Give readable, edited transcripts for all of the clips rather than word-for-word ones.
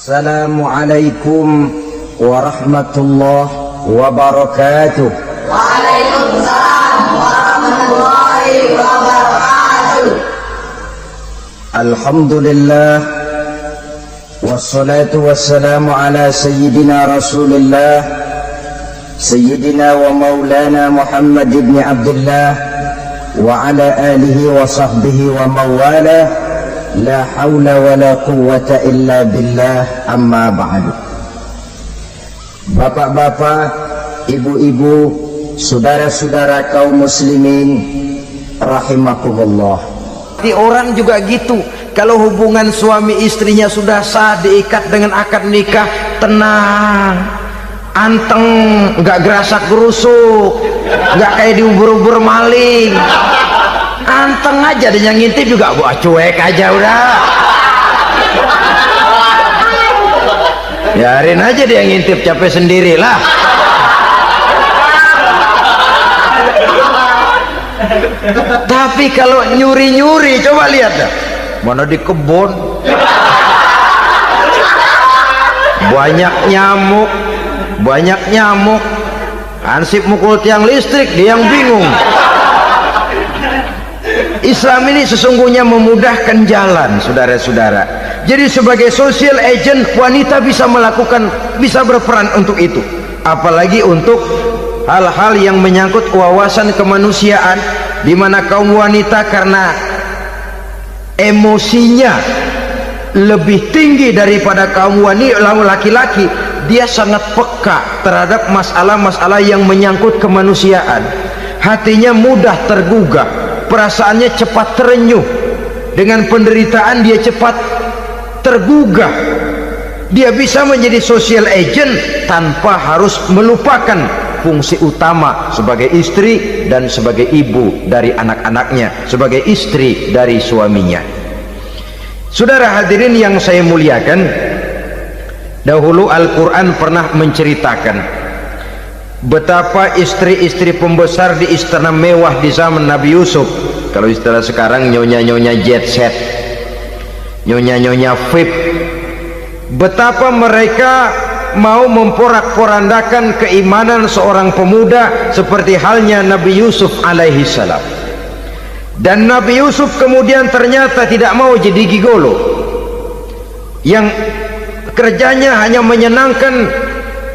Assalamualaikum warahmatullahi wabarakatuh. Waalaikumsalam warahmatullahi wabarakatuh. Alhamdulillah wassalatu wassalamu ala sayyidina Rasulillah sayyidina wa maulana Muhammad ibn Abdullah wa ala alihi wa sahbihi wa mawala. La haula wa la quwwata illa billah, amma ba'du. Bapak-bapak, ibu-ibu, saudara-saudara kaum muslimin rahimakumullah. Orang juga gitu, kalau hubungan suami istrinya sudah sah, diikat dengan akad nikah, tenang, anteng, nggak gerasak gerusuk, nggak kayak diubur-ubur maling, anteng aja. Dan yang ngintip juga buat cuek aja udah, biarin aja dia ngintip, capek sendirilah. Tapi kalau nyuri-nyuri, coba lihat dah, mana di kebun banyak nyamuk, ansip mukul tiang listrik, dia yang bingung. Islam ini sesungguhnya memudahkan jalan, saudara-saudara. Jadi sebagai social agent, wanita bisa melakukan, bisa berperan untuk itu, apalagi untuk hal-hal yang menyangkut wawasan kemanusiaan, di mana kaum wanita karena emosinya lebih tinggi daripada kaum wanita laki-laki, dia sangat peka terhadap masalah-masalah yang menyangkut kemanusiaan. Hatinya mudah tergugah, perasaannya cepat terenyuh, dengan penderitaan dia cepat tergugah. Dia bisa menjadi social agent tanpa harus melupakan fungsi utama sebagai istri dan sebagai ibu dari anak-anaknya, sebagai istri dari suaminya. Saudara hadirin yang saya muliakan, dahulu Al-Quran pernah menceritakan betapa istri-istri pembesar di istana mewah di zaman Nabi Yusuf. Kalau istilah sekarang nyonya-nyonya jet set, nyonya-nyonya VIP, betapa mereka mau memporak-porandakan keimanan seorang pemuda seperti halnya Nabi Yusuf alaihi salam. Dan Nabi Yusuf kemudian ternyata tidak mau jadi gigolo yang kerjanya hanya menyenangkan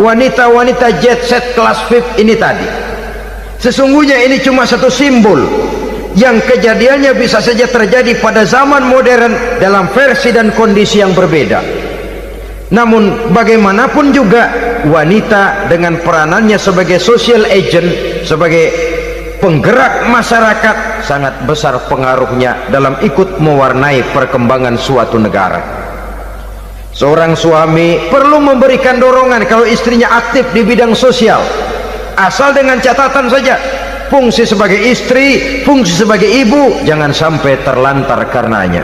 wanita-wanita jet set kelas VIP ini tadi. Sesungguhnya ini cuma satu simbol yang kejadiannya bisa saja terjadi pada zaman modern dalam versi dan kondisi yang berbeda. Namun bagaimanapun juga, wanita dengan peranannya sebagai social agent, sebagai penggerak masyarakat, sangat besar pengaruhnya dalam ikut mewarnai perkembangan suatu negara. Seorang suami perlu memberikan dorongan kalau istrinya aktif di bidang sosial, asal dengan catatan saja, fungsi sebagai istri, fungsi sebagai ibu jangan sampai terlantar karenanya.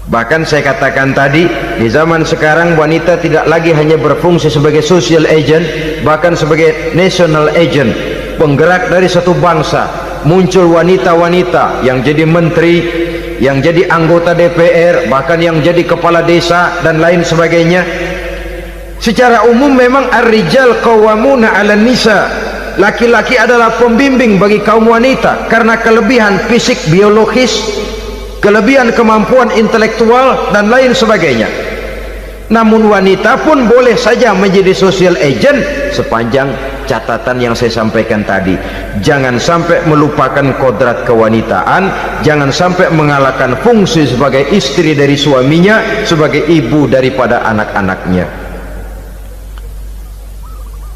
Bahkan saya katakan tadi, di zaman sekarang wanita tidak lagi hanya berfungsi sebagai social agent, bahkan sebagai national agent, penggerak dari satu bangsa. Muncul wanita-wanita yang jadi menteri, yang jadi anggota DPR, bahkan yang jadi kepala desa dan lain sebagainya. Secara umum memang ar-rijal qawwamuna 'alan nisa, laki-laki adalah pembimbing bagi kaum wanita karena kelebihan fisik biologis, kelebihan kemampuan intelektual dan lain sebagainya. Namun wanita pun boleh saja menjadi social agent sepanjang catatan yang saya sampaikan tadi. Jangan sampai melupakan kodrat kewanitaan, jangan sampai mengalahkan fungsi sebagai istri dari suaminya, sebagai ibu daripada anak-anaknya.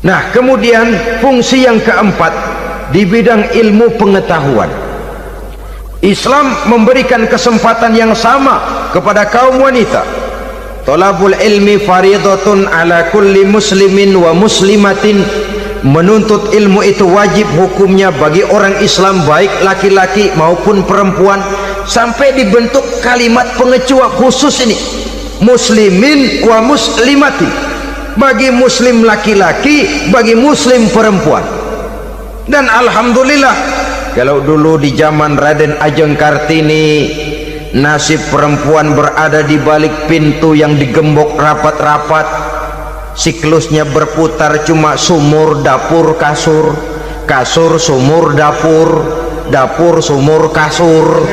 Nah, kemudian fungsi yang keempat di bidang ilmu pengetahuan. Islam memberikan kesempatan yang sama kepada kaum wanita. Thalabul ilmi faridatun ala kulli muslimin wa muslimatin. Menuntut ilmu itu wajib hukumnya bagi orang Islam, baik laki-laki maupun perempuan. Sampai dibentuk kalimat pengecua khusus ini, muslimin wa muslimatin, bagi muslim laki-laki, bagi muslim perempuan. Dan alhamdulillah, kalau dulu di zaman Raden Ajeng Kartini, nasib perempuan berada di balik pintu yang digembok rapat-rapat. Siklusnya berputar cuma sumur, dapur, kasur, kasur, sumur, dapur, dapur, sumur, kasur.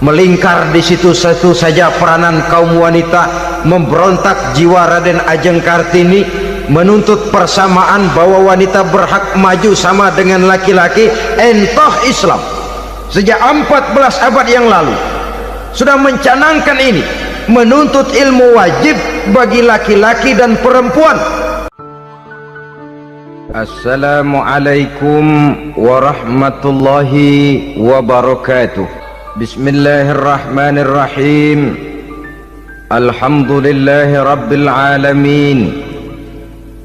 Melingkar di situ-situ saja peranan kaum wanita. Memberontak jiwa Raden Ajeng Kartini, menuntut persamaan bahwa wanita berhak maju sama dengan laki-laki. Entah Islam sejak 14 abad yang lalu sudah mencanangkan ini, menuntut ilmu wajib bagi laki-laki dan perempuan. Assalamualaikum warahmatullahi wabarakatuh. Bismillahirrahmanirrahim. Alhamdulillahi rabbil alamin.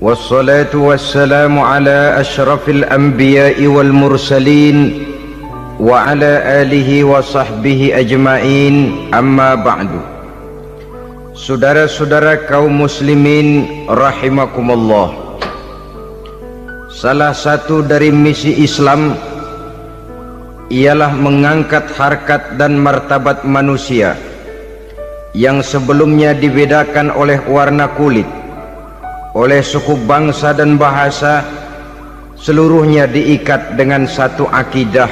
Wassalatu wassalamu ala ashrafil anbiya'i wal mursalin wa ala alihi wa sahbihi ajma'in, amma ba'du. Saudara-saudara kaum muslimin rahimakumullah, salah satu dari misi Islam ialah mengangkat harkat dan martabat manusia yang sebelumnya dibedakan oleh warna kulit, oleh suku bangsa dan bahasa. Seluruhnya diikat dengan satu akidah,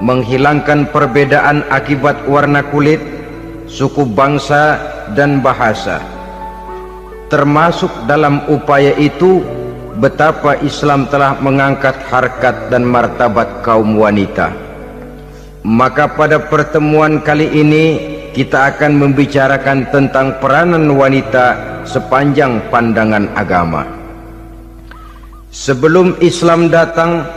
menghilangkan perbedaan akibat warna kulit, suku bangsa dan bahasa. Termasuk dalam upaya itu betapa Islam telah mengangkat harkat dan martabat kaum wanita. Maka pada pertemuan kali ini kita akan membicarakan tentang peranan wanita sepanjang pandangan agama. Sebelum Islam datang,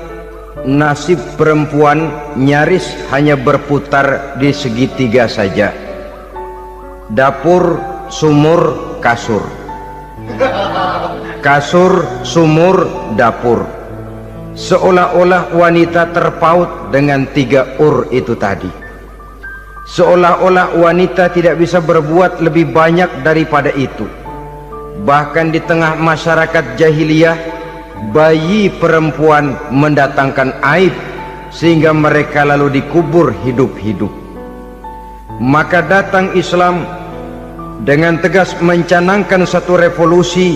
nasib perempuan nyaris hanya berputar di segitiga saja. Dapur, sumur, kasur. Kasur, sumur, dapur. Seolah-olah wanita terpaut dengan 3 itu tadi. Seolah-olah wanita tidak bisa berbuat lebih banyak daripada itu. Bahkan di tengah masyarakat jahiliyah, bayi perempuan mendatangkan aib sehingga mereka lalu dikubur hidup-hidup. Maka datang Islam dengan tegas mencanangkan satu revolusi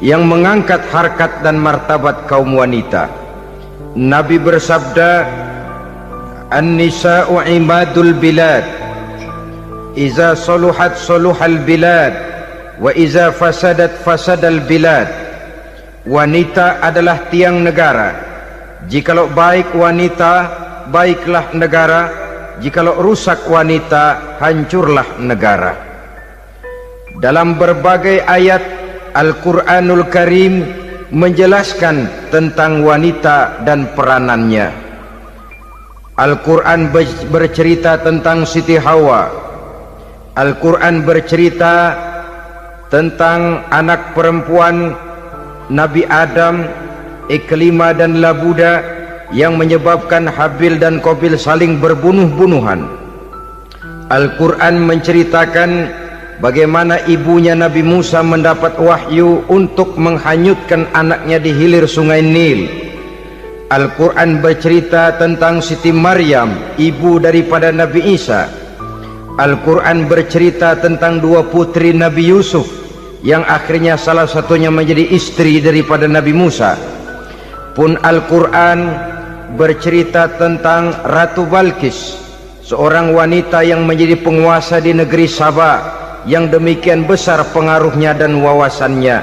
yang mengangkat harkat dan martabat kaum wanita. Nabi bersabda, "An-nisa'u imadul bilad, iza saluhat saluhal bilad, wa iza fasadat fasadal bilad." Wanita adalah tiang negara. Jikalau baik wanita, baiklah negara. Jikalau rusak wanita, hancurlah negara. Dalam berbagai ayat Al-Quranul Karim menjelaskan tentang wanita dan peranannya. Al-Quran bercerita tentang Siti Hawa. Al-Quran bercerita tentang anak perempuan Nabi Adam, Iklimah dan Labuda, yang menyebabkan Habil dan Qabil saling berbunuh-bunuhan. Al-Quran menceritakan bagaimana ibunya Nabi Musa mendapat wahyu untuk menghanyutkan anaknya di hilir sungai Nil. Al-Quran bercerita tentang Siti Maryam, ibu daripada Nabi Isa. Al-Quran bercerita tentang 2 putri Nabi Yusuf, yang akhirnya salah satunya menjadi istri daripada Nabi Musa. Pun Al-Quran bercerita tentang Ratu Balkis, seorang wanita yang menjadi penguasa di negeri Sabah, yang demikian besar pengaruhnya dan wawasannya.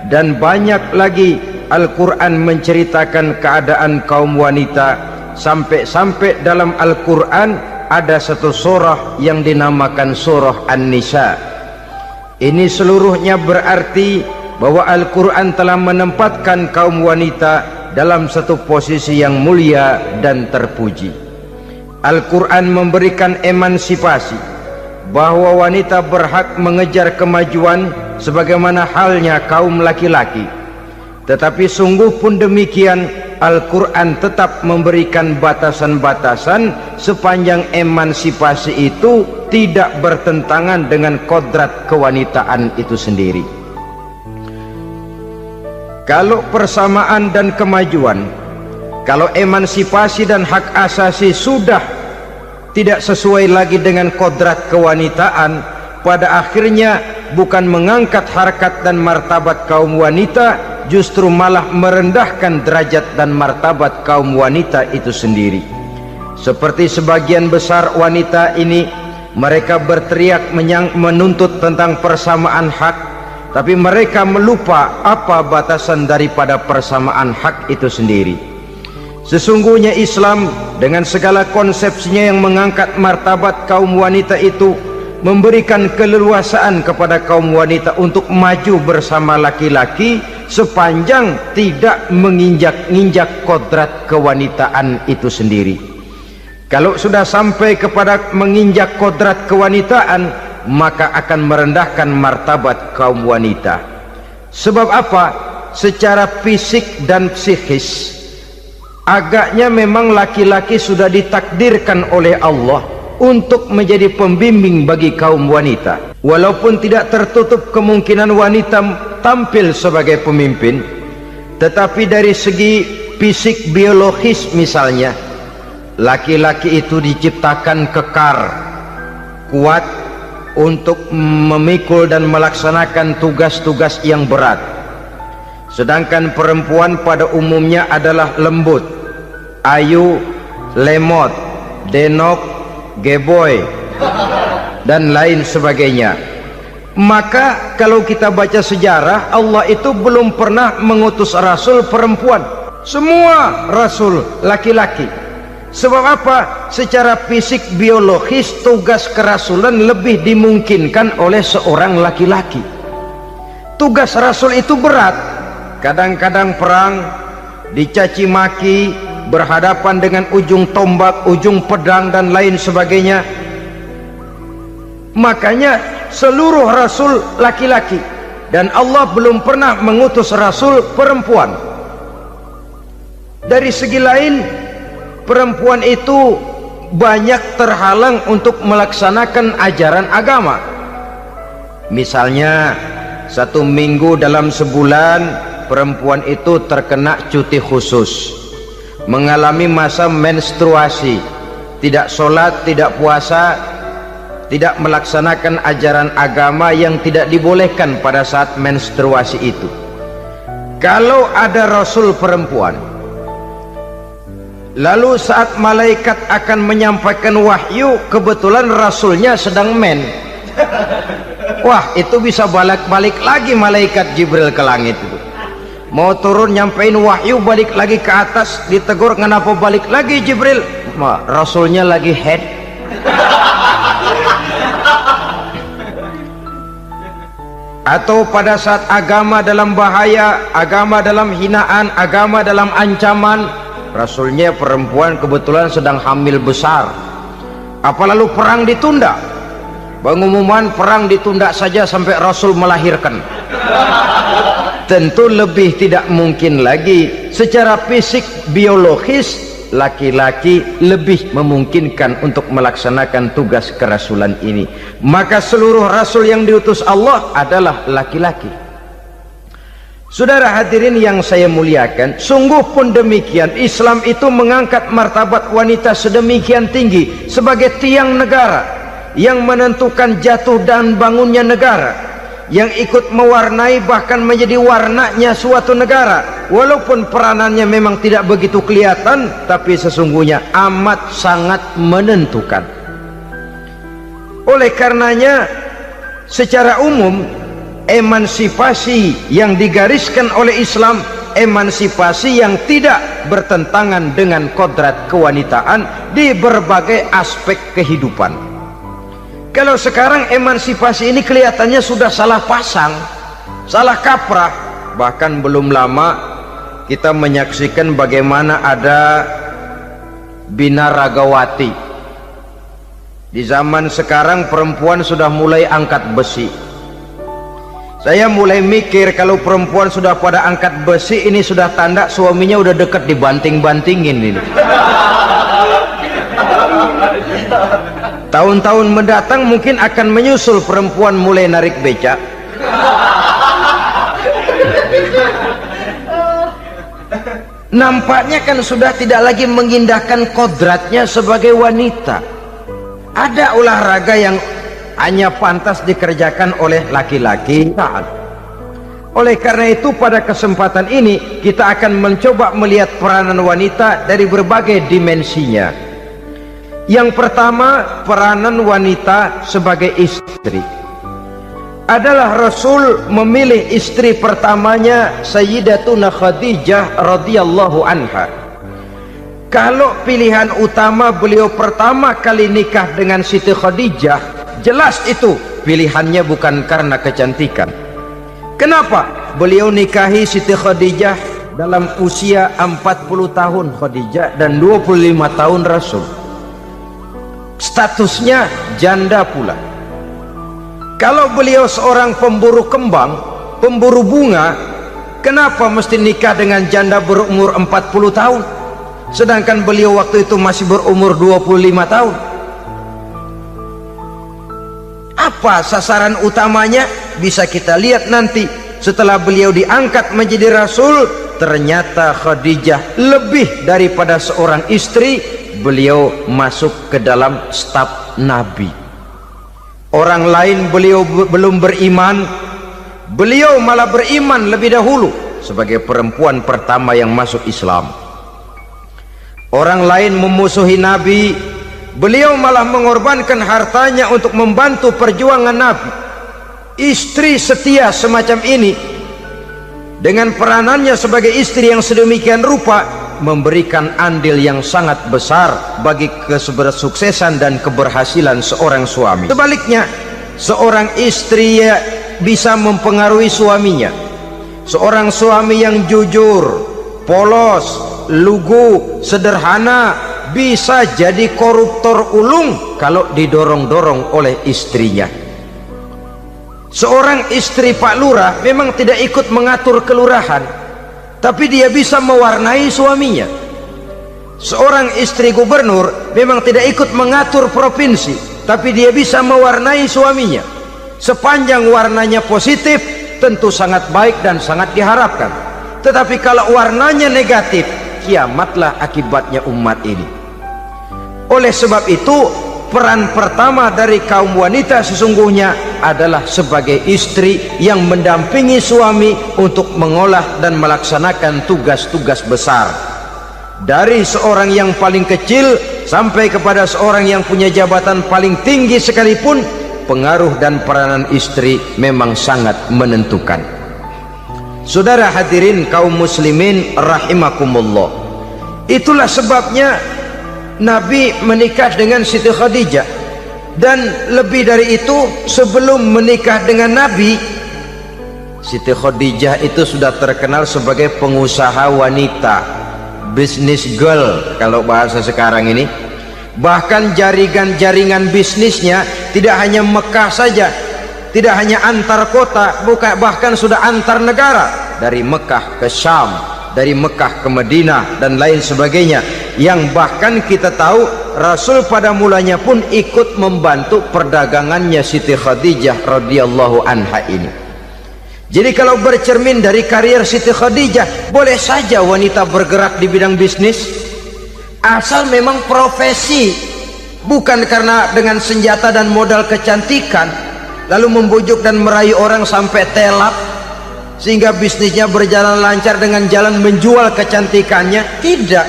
Dan banyak lagi Al-Quran menceritakan keadaan kaum wanita, sampai-sampai dalam Al-Quran ada satu surah yang dinamakan surah An-Nisa. Ini seluruhnya berarti bahwa Al-Quran telah menempatkan kaum wanita dalam satu posisi yang mulia dan terpuji. Al-Quran memberikan emansipasi, bahwa wanita berhak mengejar kemajuan sebagaimana halnya kaum laki-laki. Tetapi sungguh pun demikian, Al-Quran tetap memberikan batasan-batasan sepanjang emansipasi itu tidak bertentangan dengan kodrat kewanitaan itu sendiri. Kalau persamaan dan kemajuan, kalau emansipasi dan hak asasi sudah tidak sesuai lagi dengan kodrat kewanitaan, pada akhirnya bukan mengangkat harkat dan martabat kaum wanita, justru malah merendahkan derajat dan martabat kaum wanita itu sendiri. Seperti sebagian besar wanita ini, mereka berteriak menuntut tentang persamaan hak, tapi mereka melupa apa batasan daripada persamaan hak itu sendiri. Sesungguhnya Islam dengan segala konsepsinya yang mengangkat martabat kaum wanita itu memberikan keleluasaan kepada kaum wanita untuk maju bersama laki-laki sepanjang tidak menginjak-injak kodrat kewanitaan itu sendiri. Kalau sudah sampai kepada menginjak kodrat kewanitaan, maka akan merendahkan martabat kaum wanita. Sebab apa? Secara fisik dan psikis agaknya memang laki-laki sudah ditakdirkan oleh Allah untuk menjadi pembimbing bagi kaum wanita. Walaupun tidak tertutup kemungkinan wanita tampil sebagai pemimpin, tetapi dari segi fisik biologis misalnya, laki-laki itu diciptakan kekar, kuat untuk memikul dan melaksanakan tugas-tugas yang berat. Sedangkan perempuan pada umumnya adalah lembut, ayu, lemot, denok, geboy, dan lain sebagainya. Maka kalau kita baca sejarah, Allah itu belum pernah mengutus rasul perempuan, semua rasul laki-laki. Sebab apa? Secara fisik biologis tugas kerasulan lebih dimungkinkan oleh seorang laki-laki. Tugas rasul itu berat, kadang-kadang perang, dicaci maki, berhadapan dengan ujung tombak, ujung pedang dan lain sebagainya. Makanya seluruh rasul laki-laki, dan Allah belum pernah mengutus rasul perempuan. Dari segi lain, perempuan itu banyak terhalang untuk melaksanakan ajaran agama. Misalnya 1 minggu dalam sebulan perempuan itu terkena cuti khusus, mengalami masa menstruasi, tidak sholat, tidak puasa, tidak melaksanakan ajaran agama yang tidak dibolehkan pada saat menstruasi itu. Kalau ada rasul perempuan, lalu saat malaikat akan menyampaikan wahyu, kebetulan rasulnya sedang wah, itu bisa balik lagi malaikat Jibril ke langit itu. Mau turun nyampein wahyu, balik lagi ke atas, ditegur, kenapa balik lagi Jibril? Rasulnya lagi head. Atau pada saat agama dalam bahaya, agama dalam hinaan, agama dalam ancaman, rasulnya perempuan kebetulan sedang hamil besar. Apa lalu perang ditunda? Pengumuman perang ditunda saja sampai rasul melahirkan. Tentu lebih tidak mungkin lagi. Secara fisik biologis, laki-laki lebih memungkinkan untuk melaksanakan tugas kerasulan ini. Maka seluruh rasul yang diutus Allah adalah laki-laki. Saudara hadirin yang saya muliakan, sungguh pun demikian, Islam itu mengangkat martabat wanita sedemikian tinggi sebagai tiang negara yang menentukan jatuh dan bangunnya negara, yang ikut mewarnai bahkan menjadi warnanya suatu negara. Walaupun peranannya memang tidak begitu kelihatan, tapi sesungguhnya amat sangat menentukan. Oleh karenanya, secara umum emansipasi yang digariskan oleh Islam, emansipasi yang tidak bertentangan dengan kodrat kewanitaan di berbagai aspek kehidupan. Kalau sekarang emansipasi ini kelihatannya sudah salah pasang, salah kaprah. Bahkan belum lama kita menyaksikan bagaimana ada binaragawati. Di zaman sekarang perempuan sudah mulai angkat besi. Saya mulai mikir, kalau perempuan sudah pada angkat besi, ini sudah tanda suaminya udah dekat dibanting-bantingin ini. Tahun-tahun mendatang mungkin akan menyusul perempuan mulai narik becak. Nampaknya kan sudah tidak lagi mengindahkan kodratnya sebagai wanita. Ada olahraga yang hanya pantas dikerjakan oleh laki-laki. Oleh karena itu pada kesempatan ini kita akan mencoba melihat peranan wanita dari berbagai dimensinya. Yang pertama, peranan wanita sebagai istri. Adalah Rasul memilih istri pertamanya Sayyidatuna Khadijah radhiyallahu anha. Kalau pilihan utama beliau pertama kali nikah dengan Siti Khadijah, jelas itu pilihannya bukan karena kecantikan. Kenapa? Beliau nikahi Siti Khadijah dalam usia 40 tahun Khadijah dan 25 tahun Rasul. Statusnya janda pula. Kalau beliau seorang pemburu kembang, pemburu bunga, kenapa mesti nikah dengan janda berumur 40 tahun? Sedangkan beliau waktu itu masih berumur 25 tahun. Apa sasaran utamanya? Bisa kita lihat nanti. Setelah beliau diangkat menjadi Rasul, ternyata Khadijah lebih daripada seorang istri. Beliau masuk ke dalam staf Nabi. Orang lain beliau belum beriman, beliau malah beriman lebih dahulu sebagai perempuan pertama yang masuk Islam. Orang lain memusuhi Nabi, beliau malah mengorbankan hartanya untuk membantu perjuangan Nabi. Istri setia semacam ini dengan peranannya sebagai istri yang sedemikian rupa memberikan andil yang sangat besar bagi kesuksesan dan keberhasilan seorang suami. Sebaliknya, seorang istri bisa mempengaruhi suaminya. Seorang suami yang jujur, polos, lugu, sederhana bisa jadi koruptor ulung kalau didorong-dorong oleh istrinya. Seorang istri Pak Lurah memang tidak ikut mengatur kelurahan, tapi dia bisa mewarnai suaminya. Seorang istri gubernur memang tidak ikut mengatur provinsi, tapi dia bisa mewarnai suaminya. Sepanjang warnanya positif, tentu sangat baik dan sangat diharapkan. Tetapi kalau warnanya negatif, kiamatlah akibatnya umat ini. Oleh sebab itu, peran pertama dari kaum wanita sesungguhnya adalah sebagai istri yang mendampingi suami untuk mengolah dan melaksanakan tugas-tugas besar. Dari seorang yang paling kecil sampai kepada seorang yang punya jabatan paling tinggi sekalipun, pengaruh dan peranan istri memang sangat menentukan. Saudara hadirin kaum muslimin rahimakumullah, itulah sebabnya Nabi menikah dengan Siti Khadijah. Dan lebih dari itu, sebelum menikah dengan Nabi, Siti Khadijah itu sudah terkenal sebagai pengusaha wanita, business girl kalau bahasa sekarang ini. Bahkan jaringan bisnisnya tidak hanya Mekah saja, tidak hanya antar kota, bahkan sudah antar negara, dari Mekah ke Syam, dari Mekah ke Madinah dan lain sebagainya, yang bahkan kita tahu Rasul pada mulanya pun ikut membantu perdagangannya Siti Khadijah radhiyallahu anha ini. Jadi kalau bercermin dari karier Siti Khadijah, boleh saja wanita bergerak di bidang bisnis, asal memang profesi, bukan karena dengan senjata dan modal kecantikan lalu membujuk dan merayu orang sampai telap sehingga bisnisnya berjalan lancar dengan jalan menjual kecantikannya. Tidak,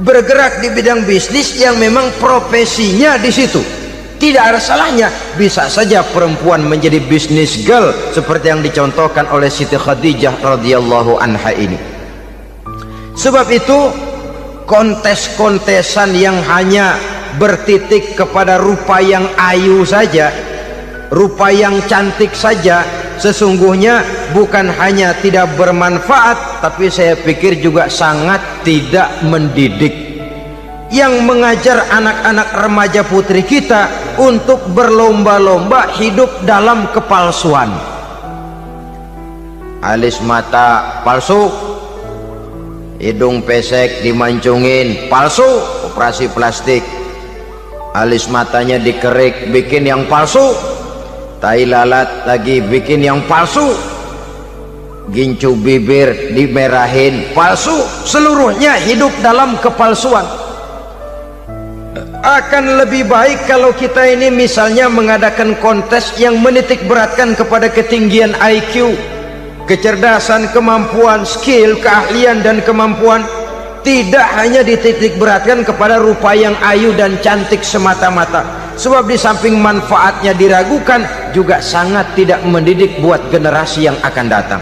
bergerak di bidang bisnis yang memang profesinya di situ. Tidak ada salahnya. Bisa saja perempuan menjadi bisnis girl seperti yang dicontohkan oleh Siti Khadijah radhiyallahu anha ini. Sebab itu, kontes-kontesan yang hanya bertitik kepada rupa yang ayu saja, rupa yang cantik saja, sesungguhnya bukan hanya tidak bermanfaat, tapi saya pikir juga sangat tidak mendidik. Yang mengajar anak-anak remaja putri kita untuk berlomba-lomba hidup dalam kepalsuan. Alis mata palsu, hidung pesek dimancungin palsu, operasi plastik. Alis matanya dikerik, bikin yang palsu. Tai lalat lagi bikin yang palsu. Gincu bibir dimerahin, palsu. Seluruhnya hidup dalam kepalsuan. Akan lebih baik kalau kita ini misalnya mengadakan kontes yang menitik beratkan kepada ketinggian IQ, kecerdasan, kemampuan, skill, keahlian dan kemampuan. Tidak hanya dititik beratkan kepada rupa yang ayu dan cantik semata-mata, sebab di samping manfaatnya diragukan, juga sangat tidak mendidik buat generasi yang akan datang.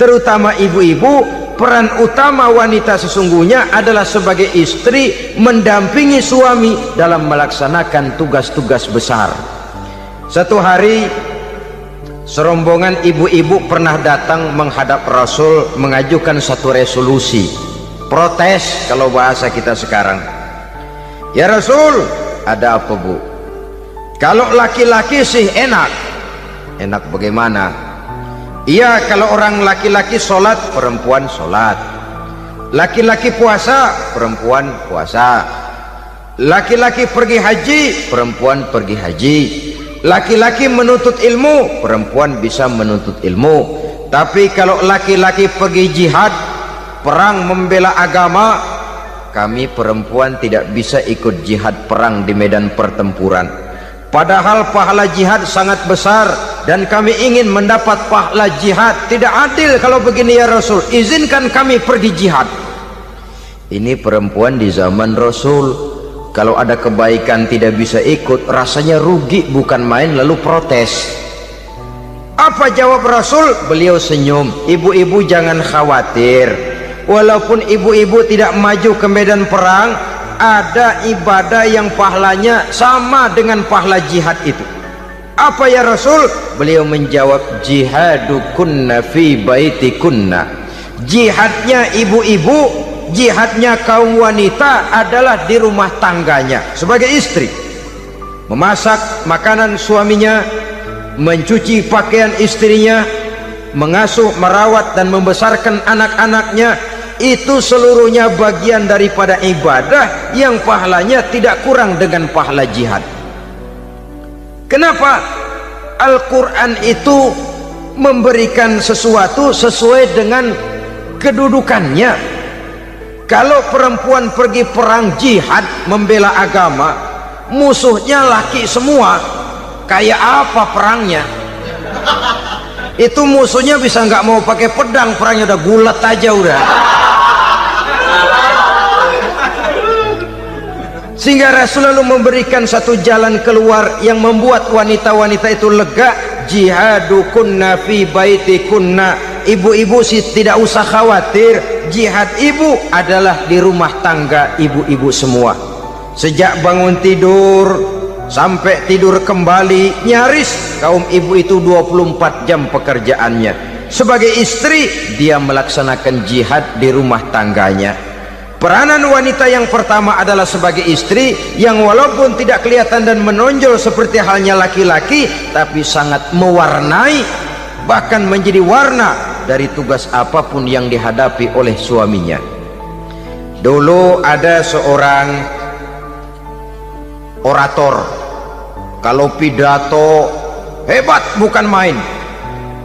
Terutama ibu-ibu, peran utama wanita sesungguhnya adalah sebagai istri mendampingi suami dalam melaksanakan tugas-tugas besar. Satu hari serombongan ibu-ibu pernah datang menghadap Rasul mengajukan satu resolusi, protes kalau bahasa kita sekarang. Ya Rasul, ada apa Bu? Kalau laki-laki sih enak. Enak bagaimana? Iya, kalau orang laki-laki sholat, perempuan sholat. Laki-laki puasa, perempuan puasa. Laki-laki pergi haji, perempuan pergi haji. Laki-laki menuntut ilmu, perempuan bisa menuntut ilmu. Tapi kalau laki-laki pergi jihad, perang membela agama, kami perempuan tidak bisa ikut jihad perang di medan pertempuran. Padahal pahala jihad sangat besar dan kami ingin mendapat pahala jihad. Tidak adil kalau begini ya Rasul, izinkan kami pergi jihad. Ini perempuan di zaman Rasul, kalau ada kebaikan tidak bisa ikut, rasanya rugi bukan main, lalu protes. Apa jawab Rasul? Beliau senyum. Ibu-ibu jangan khawatir, walaupun ibu-ibu tidak maju ke medan perang, ada ibadah yang pahalanya sama dengan pahala jihad itu. Apa ya Rasul? Beliau menjawab, jihadukunna fi baitikunna. Jihadnya ibu-ibu, jihadnya kaum wanita adalah di rumah tangganya sebagai istri. Memasak makanan suaminya, mencuci pakaian istrinya, mengasuh, merawat dan membesarkan anak-anaknya, itu seluruhnya bagian daripada ibadah yang pahalanya tidak kurang dengan pahala jihad. Kenapa? Al-Quran itu memberikan sesuatu sesuai dengan kedudukannya. Kalau perempuan pergi perang jihad membela agama, musuhnya laki semua, kayak apa perangnya? Itu musuhnya bisa nggak mau pakai pedang, perangnya udah gulat aja udah. Sehingga Rasul lalu memberikan satu jalan keluar yang membuat wanita-wanita itu lega. Jihadukunna fi baitikunna. Ibu-ibu sih tidak usah khawatir, jihad ibu adalah di rumah tangga ibu-ibu semua. Sejak bangun tidur sampai tidur kembali, nyaris kaum ibu itu 24 jam pekerjaannya. Sebagai istri, dia melaksanakan jihad di rumah tangganya. Peranan wanita yang pertama adalah sebagai istri, yang walaupun tidak kelihatan dan menonjol seperti halnya laki-laki, tapi sangat mewarnai, bahkan menjadi warna dari tugas apapun yang dihadapi oleh suaminya. Dulu ada seorang orator, kalau pidato hebat bukan main.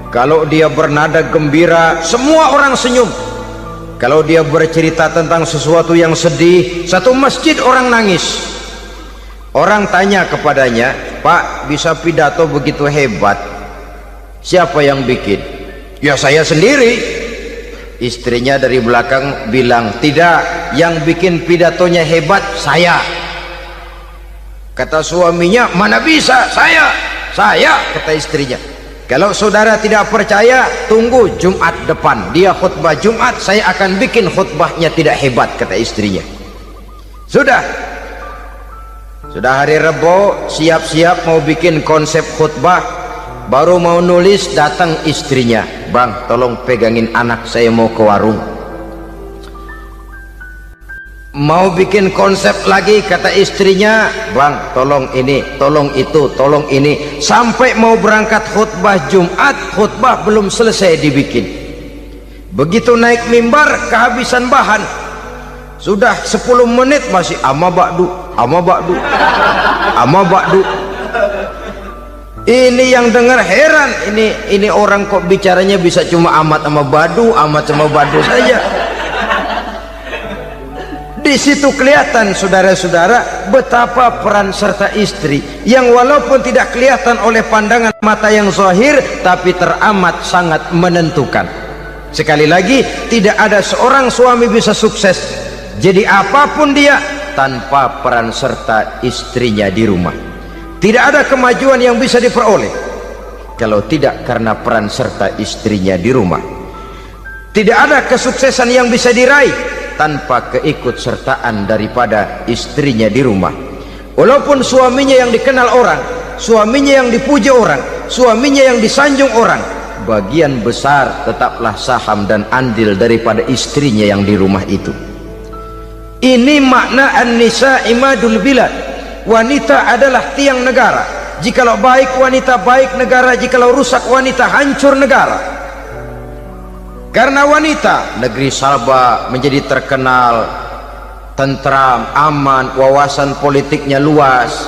Kalau dia bernada gembira, semua orang senyum. Kalau dia bercerita tentang sesuatu yang sedih, satu masjid orang nangis. Orang tanya kepadanya, Pak, bisa pidato begitu hebat, siapa yang bikin? Ya saya sendiri. Istrinya dari belakang bilang, tidak, yang bikin pidatonya hebat saya. Kata suaminya, mana bisa, saya, kata istrinya. Kalau saudara tidak percaya, tunggu Jumat depan, dia khutbah Jumat, saya akan bikin khutbahnya tidak hebat, kata istrinya. Sudah hari Rebo, siap-siap mau bikin konsep khutbah, baru mau nulis, datang istrinya, Bang, tolong pegangin anak, saya mau ke warung. Mau bikin konsep lagi, kata istrinya, Bang, tolong ini, tolong itu, tolong ini. Sampai mau berangkat khutbah Jumat, khutbah belum selesai dibikin. Begitu naik mimbar, kehabisan bahan. Sudah 10 menit masih ama ba'du. Ini yang dengar heran, ini orang kok bicaranya bisa cuma amat sama badu saja. Di situ kelihatan saudara-saudara betapa peran serta istri yang walaupun tidak kelihatan oleh pandangan mata yang zahir, tapi teramat sangat menentukan. Sekali lagi, tidak ada seorang suami bisa sukses jadi apapun dia tanpa peran serta istrinya di rumah. Tidak ada kemajuan yang bisa diperoleh kalau tidak karena peran serta istrinya di rumah. Tidak ada kesuksesan yang bisa diraih tanpa keikutsertaan daripada istrinya di rumah. Walaupun suaminya yang dikenal orang, suaminya yang dipuji orang, suaminya yang disanjung orang, bagian besar tetaplah saham dan andil daripada istrinya yang di rumah itu. Ini makna an-nisa imadul bilad. Wanita adalah tiang negara. Jikalau baik wanita, baik negara. Jikalau rusak wanita, hancur negara. Karena wanita, negeri Sabah menjadi terkenal tentram, aman, wawasan politiknya luas.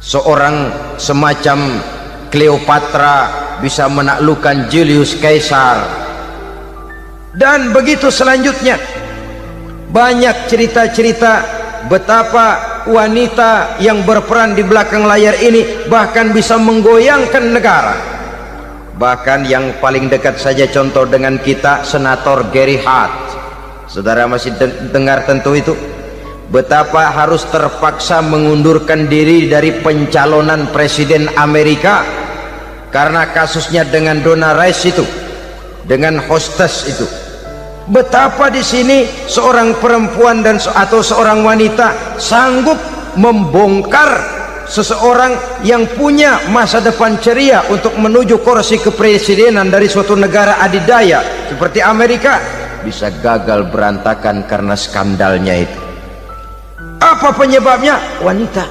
Seorang semacam Cleopatra bisa menaklukkan Julius Caesar. Dan begitu selanjutnya. Banyak cerita-cerita betapa wanita yang berperan di belakang layar ini bahkan bisa menggoyangkan negara. Bahkan yang paling dekat saja contoh dengan kita, Senator Gary Hart. Saudara masih dengar tentu itu, betapa harus terpaksa mengundurkan diri dari pencalonan presiden Amerika karena kasusnya dengan Donna Rice itu, dengan hostess itu. Betapa di sini seorang perempuan dan atau seorang wanita sanggup membongkar seseorang yang punya masa depan ceria untuk menuju kursi kepresidenan dari suatu negara adidaya seperti Amerika, bisa gagal berantakan karena skandalnya itu. Apa penyebabnya? Wanita.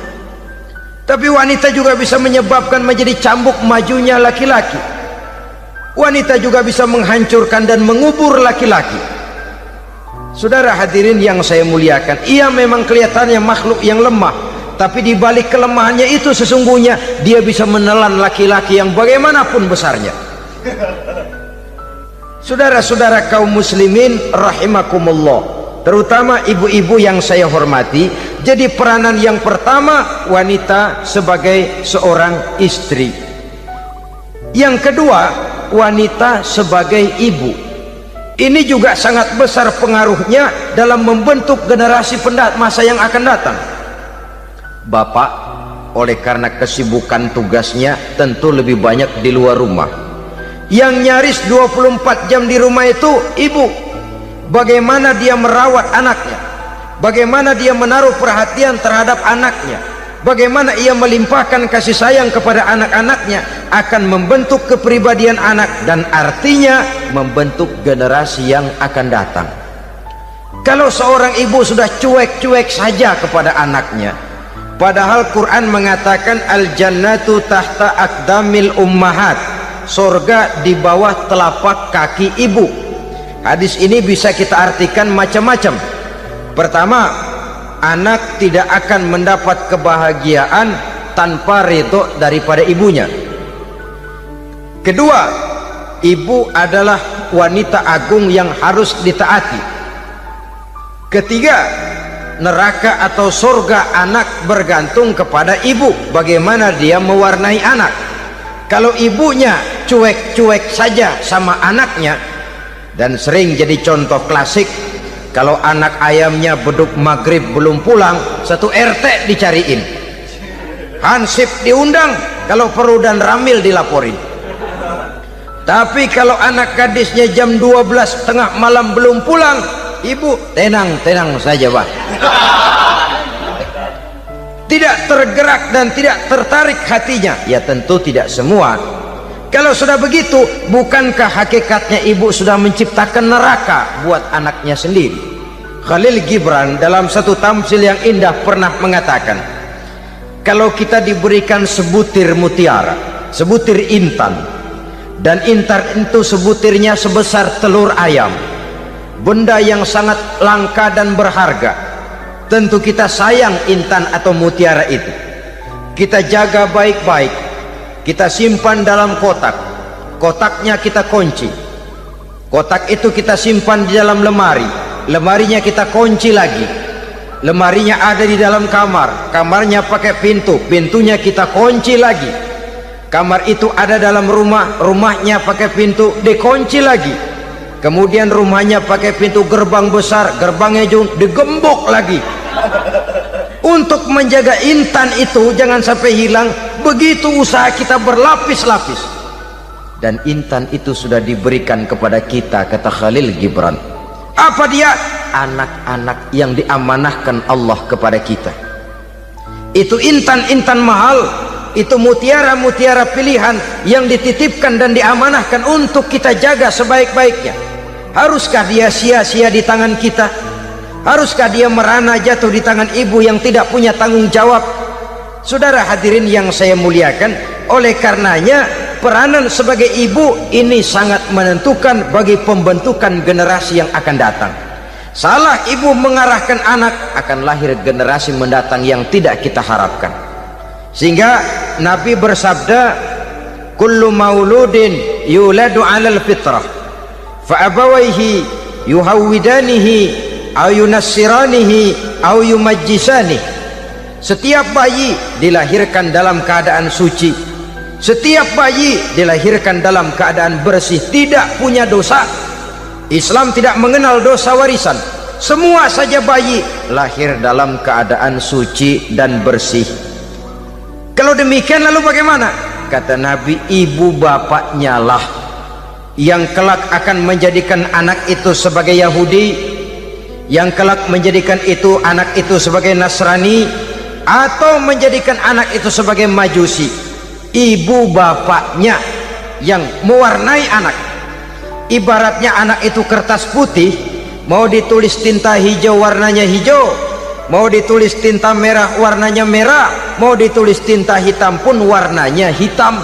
Tapi wanita juga bisa menyebabkan menjadi cambuk majunya laki-laki. Wanita juga bisa menghancurkan dan mengubur laki-laki. Saudara hadirin yang saya muliakan, ia memang kelihatannya makhluk yang lemah, tapi di balik kelemahannya itu sesungguhnya dia bisa menelan laki-laki yang bagaimanapun besarnya. Saudara-saudara kaum muslimin rahimakumullah, terutama ibu-ibu yang saya hormati, jadi peranan yang pertama wanita sebagai seorang istri. Yang kedua, wanita sebagai ibu. Ini juga sangat besar pengaruhnya dalam membentuk generasi masa yang akan datang. Bapak oleh karena kesibukan tugasnya tentu lebih banyak di luar rumah. Yang nyaris 24 jam di rumah itu ibu. Bagaimana dia merawat anaknya, bagaimana dia menaruh perhatian terhadap anaknya, bagaimana ia melimpahkan kasih sayang kepada anak-anaknya, akan membentuk kepribadian anak dan artinya membentuk generasi yang akan datang. Kalau seorang ibu sudah cuek-cuek saja kepada anaknya, padahal Quran mengatakan al-jannatu tahta aqdamil ummahat, surga di bawah telapak kaki ibu. Hadis ini bisa kita artikan macam-macam. Pertama, anak tidak akan mendapat kebahagiaan tanpa ridho daripada ibunya. Kedua, ibu adalah wanita agung yang harus ditaati. Ketiga, neraka atau surga anak bergantung kepada ibu, bagaimana dia mewarnai anak. Kalau ibunya cuek-cuek saja sama anaknya, dan sering jadi contoh klasik, kalau anak ayamnya beduk maghrib belum pulang, satu RT dicariin, hansip diundang, kalau perlu dan ramil dilaporin. Tapi kalau anak gadisnya jam 12 tengah malam belum pulang, ibu tenang-tenang saja Pak. Tidak tergerak dan tidak tertarik hatinya. Ya tentu tidak semua. Kalau sudah begitu, bukankah hakikatnya ibu sudah menciptakan neraka buat anaknya sendiri? Khalil Gibran dalam satu tamsil yang indah pernah mengatakan, kalau kita diberikan sebutir mutiara, sebutir intan, dan intan itu sebutirnya sebesar telur ayam, benda yang sangat langka dan berharga, tentu kita sayang intan atau mutiara itu. Kita jaga baik-baik, kita simpan dalam kotak, kotaknya kita kunci, kotak itu kita simpan di dalam lemari, lemarinya kita kunci lagi. Lemarinya ada di dalam kamar, kamarnya pakai pintu, pintunya kita kunci lagi. Kamar itu ada dalam rumah, rumahnya pakai pintu, dikunci lagi. Kemudian rumahnya pakai pintu gerbang besar, gerbangnya juga digembok lagi. Untuk menjaga intan itu jangan sampai hilang, begitu usaha kita berlapis-lapis. Dan intan itu sudah diberikan kepada kita, kata Khalil Gibran. Apa dia? Anak-anak yang diamanahkan Allah kepada kita. Itu intan-intan mahal, itu mutiara-mutiara pilihan yang dititipkan dan diamanahkan untuk kita jaga sebaik-baiknya. Haruskah dia sia-sia di tangan kita? Haruskah dia merana jatuh di tangan ibu yang tidak punya tanggung jawab? Saudara hadirin yang saya muliakan, oleh karenanya peranan sebagai ibu ini sangat menentukan bagi pembentukan generasi yang akan datang. Salah ibu mengarahkan anak, akan lahir generasi mendatang yang tidak kita harapkan. Sehingga Nabi bersabda, kullu mauludin yuladu 'alal fitrah fa abawaihi yuhawwidanihi aw yunassiranihi aw yumajjisanihi. Setiap bayi dilahirkan dalam keadaan suci, setiap bayi dilahirkan dalam keadaan bersih, tidak punya dosa. Islam tidak mengenal dosa warisan. Semua saja bayi lahir dalam keadaan suci dan bersih. Kalau demikian lalu bagaimana? Kata Nabi, ibu bapaknya lah yang kelak akan menjadikan anak itu sebagai Yahudi, yang kelak menjadikan itu anak itu sebagai Nasrani, atau menjadikan anak itu sebagai Majusi. Ibu bapaknya yang mewarnai anak. Ibaratnya anak itu kertas putih, mau ditulis tinta hijau warnanya hijau, mau ditulis tinta merah warnanya merah, mau ditulis tinta hitam pun warnanya hitam.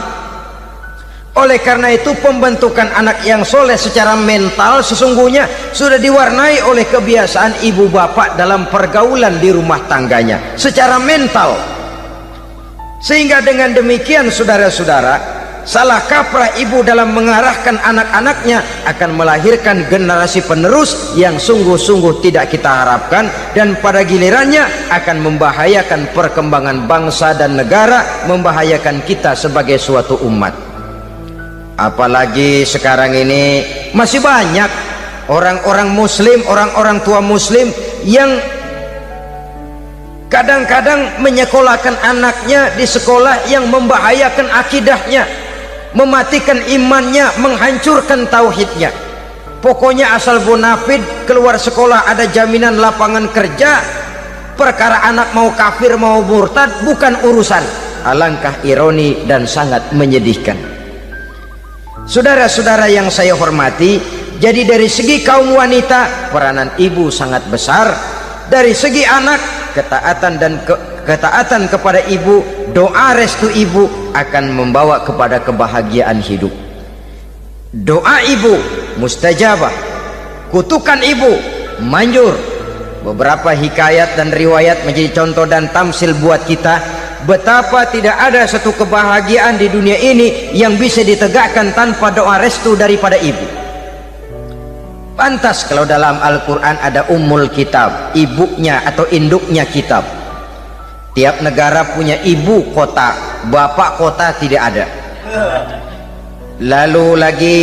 Oleh karena itu pembentukan anak yang soleh secara mental sesungguhnya sudah diwarnai oleh kebiasaan ibu bapak dalam pergaulan di rumah tangganya secara mental. Sehingga dengan demikian saudara-saudara, salah kaprah ibu dalam mengarahkan anak-anaknya akan melahirkan generasi penerus yang sungguh-sungguh tidak kita harapkan, dan pada gilirannya akan membahayakan perkembangan bangsa dan negara, membahayakan kita sebagai suatu umat. Apalagi sekarang ini masih banyak orang-orang muslim, orang-orang tua muslim yang kadang-kadang menyekolahkan anaknya di sekolah yang membahayakan akidahnya, mematikan imannya, menghancurkan tauhidnya. Pokoknya asal bonafid keluar sekolah ada jaminan lapangan kerja, perkara anak mau kafir mau murtad bukan urusan. Alangkah ironi dan sangat menyedihkan. Saudara-saudara yang saya hormati, jadi dari segi kaum wanita peranan ibu sangat besar. Dari segi anak, ketaatan kepada ibu, doa restu ibu akan membawa kepada kebahagiaan hidup. Doa ibu mustajabah, kutukan ibu manjur. Beberapa hikayat dan riwayat menjadi contoh dan tamsil buat kita betapa tidak ada satu kebahagiaan di dunia ini yang bisa ditegakkan tanpa doa restu daripada ibu. Pantas kalau dalam Al-Quran ada ummul kitab, ibunya atau induknya kitab. Tiap negara punya ibu kota, bapak kota tidak ada. Lalu lagi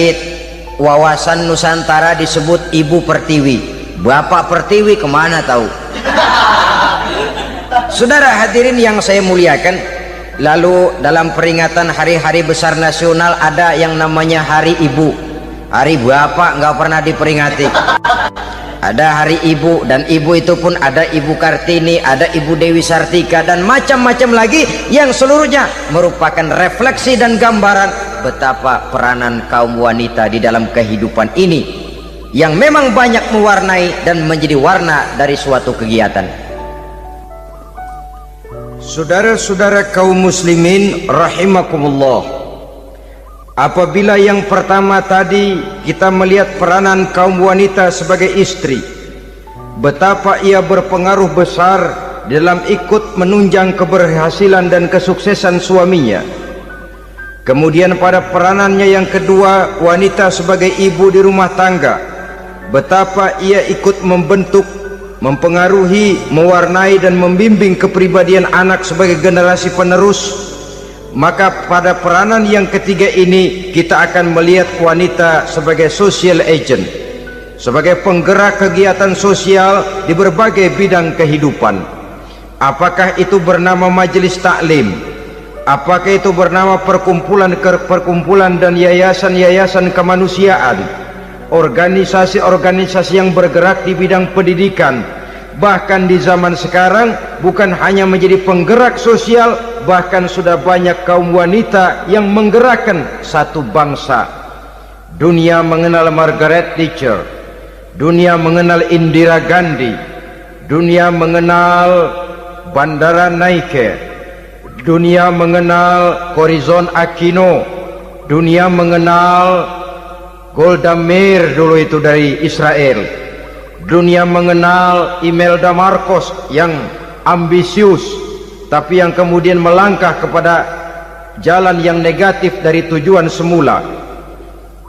wawasan Nusantara disebut ibu pertiwi, bapak pertiwi kemana tahu. Saudara hadirin yang saya muliakan, lalu dalam peringatan hari-hari besar nasional ada yang namanya Hari Ibu. Hari bapak nggak pernah diperingati. Ada Hari Ibu, dan ibu itu pun ada Ibu Kartini, ada Ibu Dewi Sartika, dan macam-macam lagi yang seluruhnya merupakan refleksi dan gambaran betapa peranan kaum wanita di dalam kehidupan ini yang memang banyak mewarnai dan menjadi warna dari suatu kegiatan. Saudara-saudara kaum muslimin rahimakumullah, apabila yang pertama tadi kita melihat peranan kaum wanita sebagai istri, betapa ia berpengaruh besar dalam ikut menunjang keberhasilan dan kesuksesan suaminya. Kemudian pada peranannya yang kedua, wanita sebagai ibu di rumah tangga, betapa ia ikut membentuk, mempengaruhi, mewarnai dan membimbing kepribadian anak sebagai generasi penerus. Maka pada peranan yang ketiga ini kita akan melihat wanita sebagai social agent, sebagai penggerak kegiatan sosial di berbagai bidang kehidupan. Apakah itu bernama majelis taklim, apakah itu bernama perkumpulan dan yayasan-yayasan kemanusiaan, organisasi-organisasi yang bergerak di bidang pendidikan, bahkan di zaman sekarang bukan hanya menjadi penggerak sosial, bahkan sudah banyak kaum wanita yang menggerakkan satu bangsa. Dunia mengenal Margaret Thatcher, dunia mengenal Indira Gandhi, dunia mengenal Bandara Naike, dunia mengenal Corazon Aquino, dunia mengenal Golda Meir dulu itu dari Israel, dunia mengenal Imelda Marcos yang ambisius tapi yang kemudian melangkah kepada jalan yang negatif dari tujuan semula.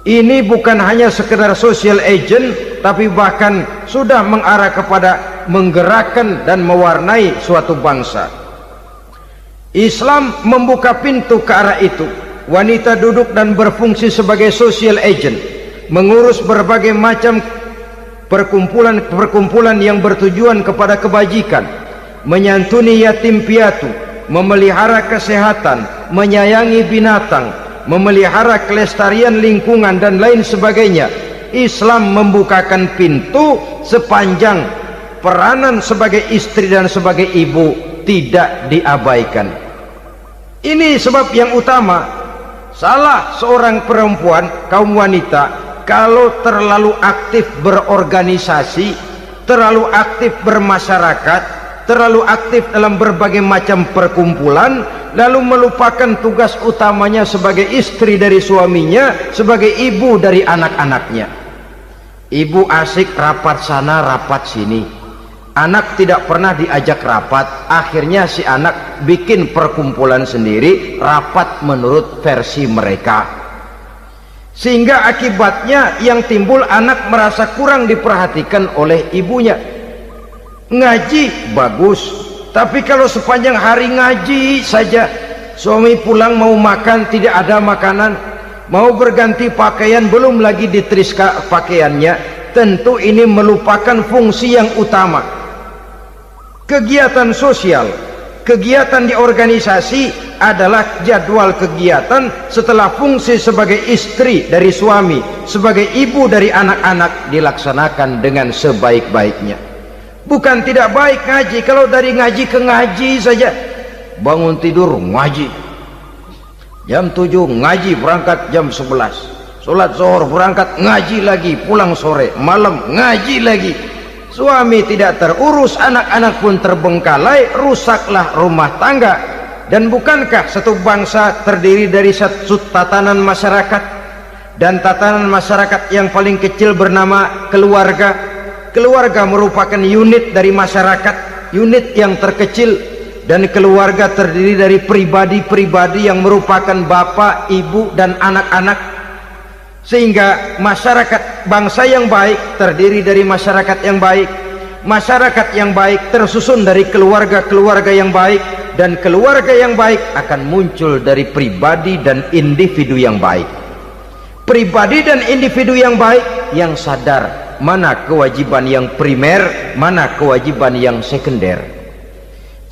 Ini bukan hanya sekedar social agent, tapi bahkan sudah mengarah kepada menggerakkan dan mewarnai suatu bangsa. Islam membuka pintu ke arah itu. Wanita duduk dan berfungsi sebagai social agent, mengurus berbagai macam perkumpulan yang bertujuan kepada kebajikan, menyantuni yatim piatu, memelihara kesehatan, menyayangi binatang, memelihara kelestarian lingkungan dan lain sebagainya. Islam membukakan pintu sepanjang peranan sebagai istri dan sebagai ibu tidak diabaikan. Ini sebab yang utama, salah seorang perempuan, kaum wanita, kalau terlalu aktif berorganisasi, terlalu aktif bermasyarakat, terlalu aktif dalam berbagai macam perkumpulan, lalu melupakan tugas utamanya sebagai istri dari suaminya, sebagai ibu dari anak-anaknya. Ibu asik rapat sana rapat sini, anak tidak pernah diajak rapat, akhirnya si anak bikin perkumpulan sendiri, rapat menurut versi mereka, sehingga akibatnya yang timbul anak merasa kurang diperhatikan oleh ibunya. Ngaji bagus, tapi kalau sepanjang hari ngaji saja, suami pulang mau makan tidak ada makanan, mau berganti pakaian belum lagi ditriska pakaiannya, tentu ini melupakan fungsi yang utama. Kegiatan sosial, kegiatan di organisasi adalah jadwal kegiatan setelah fungsi sebagai istri dari suami, sebagai ibu dari anak-anak dilaksanakan dengan sebaik-baiknya. Bukan tidak baik ngaji, kalau dari ngaji ke ngaji saja, bangun tidur ngaji, jam 7 ngaji, berangkat jam 11, sholat zuhur berangkat ngaji lagi, pulang sore, malam ngaji lagi. Suami tidak terurus, anak-anak pun terbengkalai, rusaklah rumah tangga. Dan bukankah satu bangsa terdiri dari satu tatanan masyarakat, dan tatanan masyarakat yang paling kecil bernama keluarga? Keluarga merupakan unit dari masyarakat, unit yang terkecil, dan keluarga terdiri dari pribadi-pribadi yang merupakan bapak, ibu, dan anak-anak. Sehingga masyarakat bangsa yang baik terdiri dari masyarakat yang baik, masyarakat yang baik tersusun dari keluarga-keluarga yang baik, dan keluarga yang baik akan muncul dari pribadi dan individu yang baik. Pribadi dan individu yang baik yang sadar mana kewajiban yang primer, mana kewajiban yang sekunder.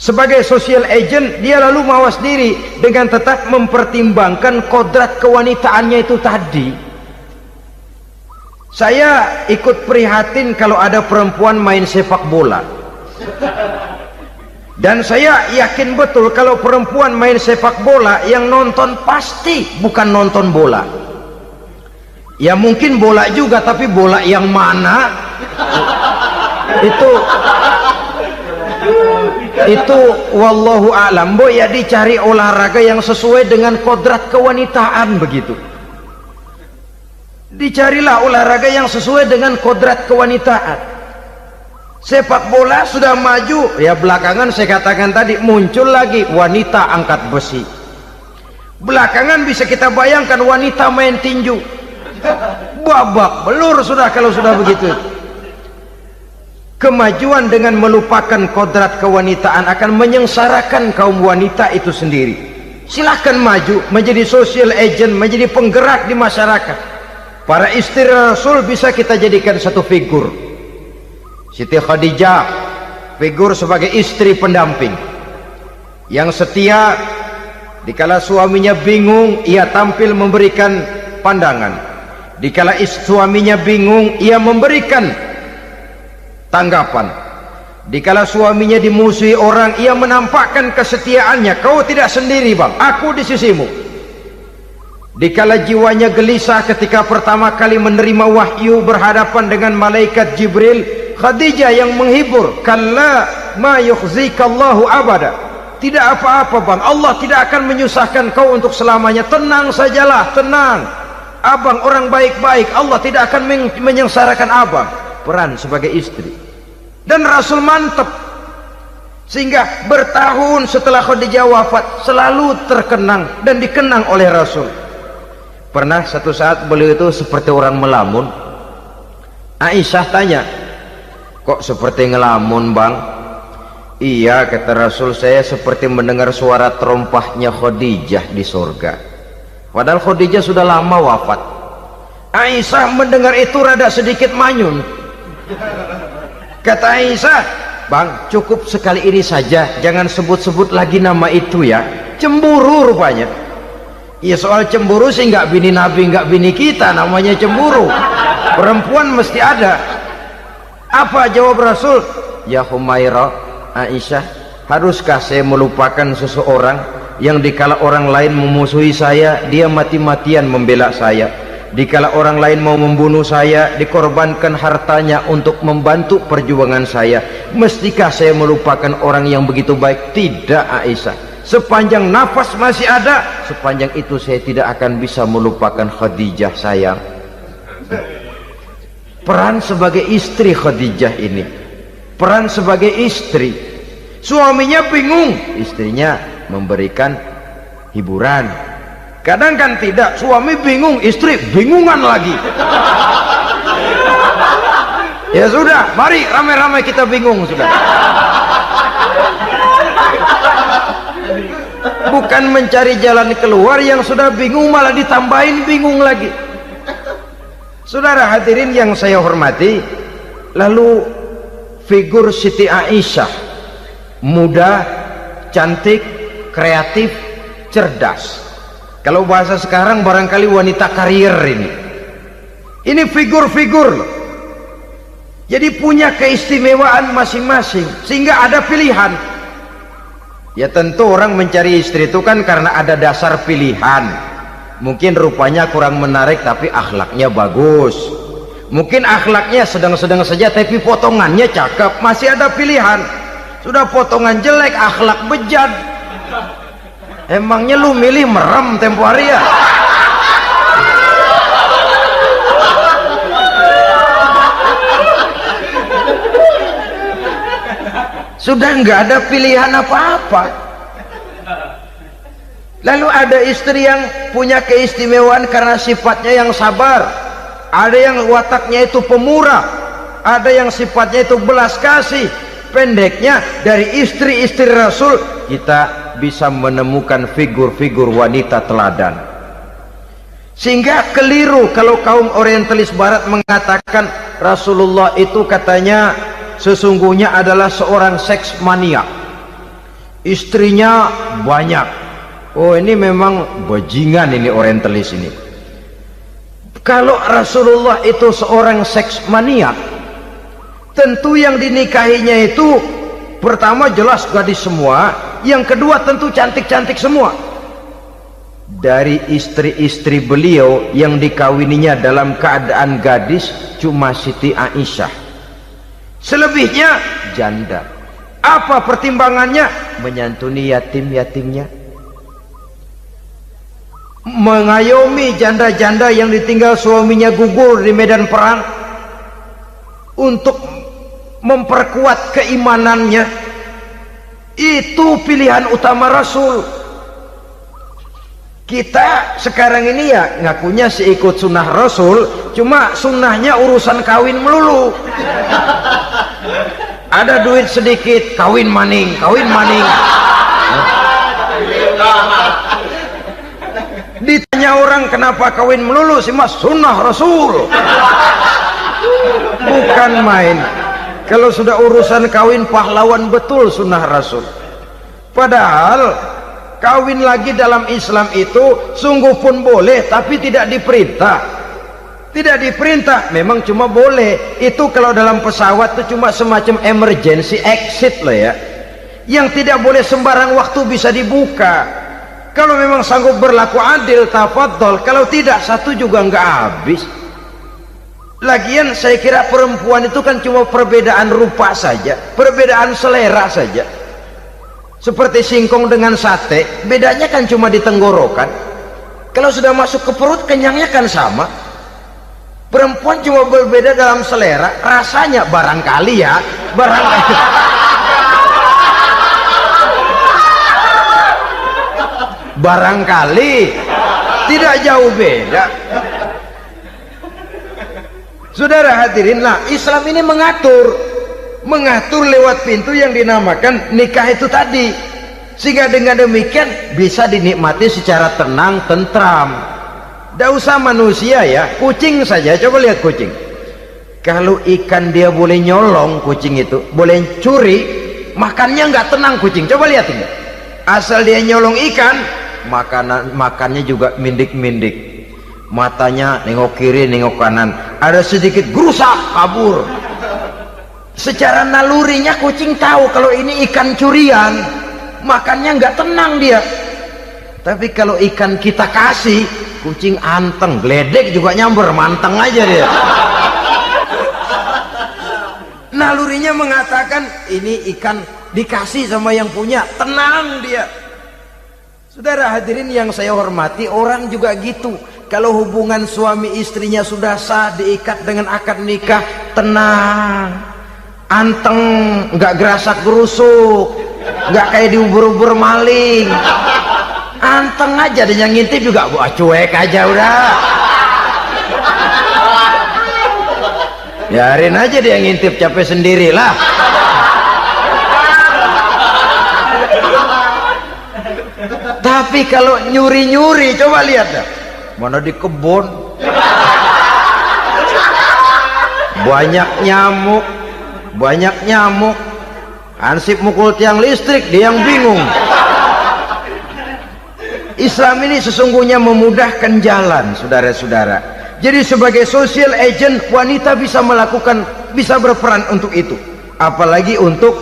Sebagai social agent, dia lalu mawas diri dengan tetap mempertimbangkan kodrat kewanitaannya itu tadi. Saya ikut prihatin kalau ada perempuan main sepak bola, dan saya yakin betul kalau perempuan main sepak bola, yang nonton pasti bukan nonton bola. Ya mungkin bola juga, tapi bola yang mana itu wallahu a'lam. Ya dicari olahraga yang sesuai dengan kodrat kewanitaan begitu. Dicarilah olahraga yang sesuai dengan kodrat kewanitaan. Sepak bola sudah maju, ya belakangan saya katakan tadi muncul lagi wanita angkat besi. Belakangan bisa kita bayangkan wanita main tinju. babak belur sudah kalau sudah begitu. Kemajuan dengan melupakan kodrat kewanitaan akan menyengsarakan kaum wanita itu sendiri. Silahkan maju menjadi social agent, menjadi penggerak di masyarakat. Para istri Rasul bisa kita jadikan satu figur. Siti Khadijah, figur sebagai istri pendamping yang setia. Dikala suaminya bingung, ia tampil memberikan pandangan. Dikala suaminya bingung, ia memberikan tanggapan. Dikala suaminya dimusuhi orang, ia menampakkan kesetiaannya. Kau tidak sendiri bang, aku di sisimu. Dikala jiwanya gelisah ketika pertama kali menerima wahyu berhadapan dengan malaikat Jibril, Khadijah yang menghibur. Kalla ma yukhzikallahu abada. Tidak apa-apa bang, Allah tidak akan menyusahkan kau untuk selamanya. Tenang sajalah, tenang. Abang orang baik-baik, Allah tidak akan menyengsarakan abang. Peran sebagai istri. Dan Rasul mantap, sehingga bertahun setelah Khadijah wafat selalu terkenang dan dikenang oleh Rasul. Pernah satu saat beliau itu seperti orang melamun. Aisyah tanya, kok seperti ngelamun bang? Iya, kata Rasul, saya seperti mendengar suara terompahnya Khadijah di surga. Padahal Khadijah sudah lama wafat. Aisyah mendengar itu rada sedikit manyun. Kata Aisyah, bang, cukup sekali ini saja, jangan sebut-sebut lagi nama itu ya. Cemburu rupanya. Ya soal cemburu sih nggak bini Nabi, nggak bini kita, namanya cemburu. Perempuan mesti ada. Apa jawab Rasul? Ya Humairah, Aisyah, haruskah saya melupakan seseorang yang dikala orang lain memusuhi saya, dia mati-matian membela saya. Dikala orang lain mau membunuh saya, dikorbankan hartanya untuk membantu perjuangan saya. Mestikah saya melupakan orang yang begitu baik? Tidak Aisyah. Sepanjang nafas masih ada, sepanjang itu saya tidak akan bisa melupakan Khadijah sayang. Peran sebagai istri Khadijah ini, peran sebagai istri. Suaminya bingung, istrinya memberikan hiburan. Kadang kan tidak, suami bingung, istri bingungan lagi. Ya sudah, mari ramai-ramai kita bingung sudah. Bukan mencari jalan keluar, yang sudah bingung malah ditambahin bingung lagi. Saudara hadirin yang saya hormati, lalu figur Siti Aisyah, muda, cantik, kreatif, cerdas. Kalau bahasa sekarang barangkali wanita karier ini. Ini figur-figur loh. Jadi punya keistimewaan masing-masing, sehingga ada pilihan. Ya tentu orang mencari istri itu kan karena ada dasar pilihan. Mungkin rupanya kurang menarik tapi akhlaknya bagus. Mungkin akhlaknya sedang-sedang saja tapi potongannya cakep, masih ada pilihan. Sudah potongan jelek, akhlak bejat, emangnya lu milih merem tempo hari ya? Sudah nggak ada pilihan apa-apa. Lalu ada istri yang punya keistimewaan karena sifatnya yang sabar, ada yang wataknya itu pemurah, ada yang sifatnya itu belas kasih. Pendeknya, dari istri-istri Rasul kita bisa menemukan figur-figur wanita teladan. Sehingga keliru kalau kaum orientalis barat mengatakan Rasulullah itu katanya sesungguhnya adalah seorang seks mania, istrinya banyak. Oh ini memang bajingan ini orientalis ini. Kalau Rasulullah itu seorang seks mania, tentu yang dinikahinya itu pertama jelas gadis semua, yang kedua tentu cantik-cantik semua. Dari istri-istri beliau yang dikawininya dalam keadaan gadis cuma Siti Aisyah, selebihnya janda. Apa pertimbangannya? Menyantuni yatim-yatimnya, mengayomi janda-janda yang ditinggal suaminya gugur di medan perang, untuk memperkuat keimanannya. Itu pilihan utama Rasul. Kita sekarang ini ya ngakunya sih ikut sunnah Rasul, cuma sunnahnya urusan kawin melulu. Ada duit sedikit, kawin maning, kawin maning. Ditanya orang kenapa kawin melulu, sih mas sunnah Rasul. Bukan main. Kalau sudah urusan kawin, pahlawan betul sunnah Rasul. Padahal kawin lagi dalam Islam itu sungguh pun boleh, tapi tidak diperintah. Tidak diperintah, memang cuma boleh. Itu kalau dalam pesawat itu cuma semacam emergency exit lah ya, yang tidak boleh sembarang waktu bisa dibuka. Kalau memang sanggup berlaku adil, tafadhol. Kalau tidak, satu juga nggak habis. Lagian saya kira perempuan itu kan cuma perbedaan rupa saja, perbedaan selera saja. Seperti singkong dengan sate, bedanya kan cuma di tenggorokan. Kalau sudah masuk ke perut, kenyangnya kan sama. Perempuan cuma berbeda dalam selera, rasanya barangkali ya, barangkali. Barangkali tidak jauh beda. Saudara hadirinlah, Islam ini mengatur lewat pintu yang dinamakan nikah itu tadi, sehingga dengan demikian bisa dinikmati secara tenang, tentram. Tidak usah manusia ya, kucing saja. Coba lihat kucing, kalau ikan dia boleh nyolong, kucing itu boleh curi, makannya nggak tenang kucing. Coba lihat ini, asal dia nyolong ikan, makannya juga mindik-mindik, matanya nengok kiri nengok kanan, ada sedikit gerusak kabur. Secara nalurinya kucing tahu kalau ini ikan curian, makannya nggak tenang dia. Tapi kalau ikan kita kasih, kucing anteng, geledek juga nyamber, manteng aja dia. Nalurinya mengatakan ini ikan dikasih sama yang punya, tenang dia. Saudara hadirin yang saya hormati, orang juga gitu. Kalau hubungan suami istrinya sudah sah, diikat dengan akad nikah, tenang, anteng, nggak gerasak gerusuk, nggak kayak diubur-ubur maling, anteng aja. Dan yang ngintip juga buat cuek aja udah, biarin aja dia ngintip, capek sendirilah. Tapi kalau nyuri-nyuri, coba lihat dah, mana di kebun banyak nyamuk, hansip mukul tiang listrik, dia yang bingung. Islam ini sesungguhnya memudahkan jalan, saudara-saudara. Jadi sebagai social agent, wanita bisa melakukan, bisa berperan untuk itu, apalagi untuk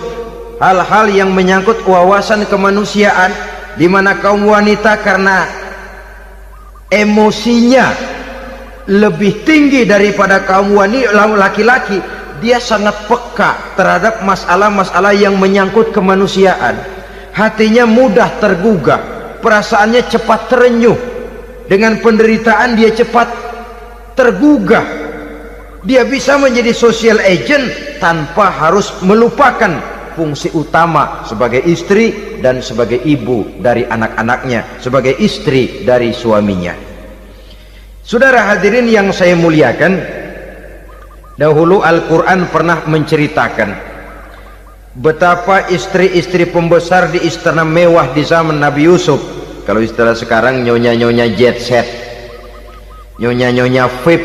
hal-hal yang menyangkut wawasan kemanusiaan, di mana kaum wanita karena emosinya lebih tinggi daripada kaum laki-laki, dia sangat peka terhadap masalah-masalah yang menyangkut kemanusiaan. Hatinya mudah tergugah, perasaannya cepat terenyuh, dengan penderitaan dia cepat tergugah. Dia bisa menjadi social agent tanpa harus melupakan fungsi utama sebagai istri dan sebagai ibu dari anak-anaknya, sebagai istri dari suaminya. Saudara hadirin yang saya muliakan, dahulu Al-Quran pernah menceritakan betapa istri-istri pembesar di istana mewah di zaman Nabi Yusuf, kalau istilah sekarang nyonya-nyonya jet set, nyonya-nyonya VIP,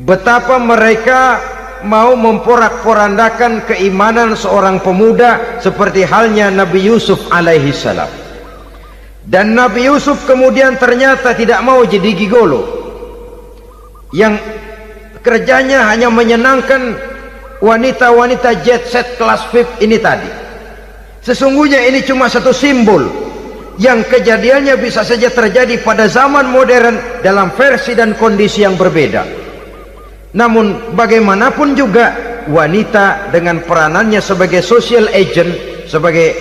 betapa mereka mau memporak-porandakan keimanan seorang pemuda seperti halnya Nabi Yusuf alaihi salam. Dan Nabi Yusuf kemudian ternyata tidak mau jadi gigolo yang kerjanya hanya menyenangkan wanita-wanita jet set kelas VIP ini tadi. Sesungguhnya ini cuma satu simbol yang kejadiannya bisa saja terjadi pada zaman modern dalam versi dan kondisi yang berbeda. Namun bagaimanapun juga, wanita dengan peranannya sebagai social agent, sebagai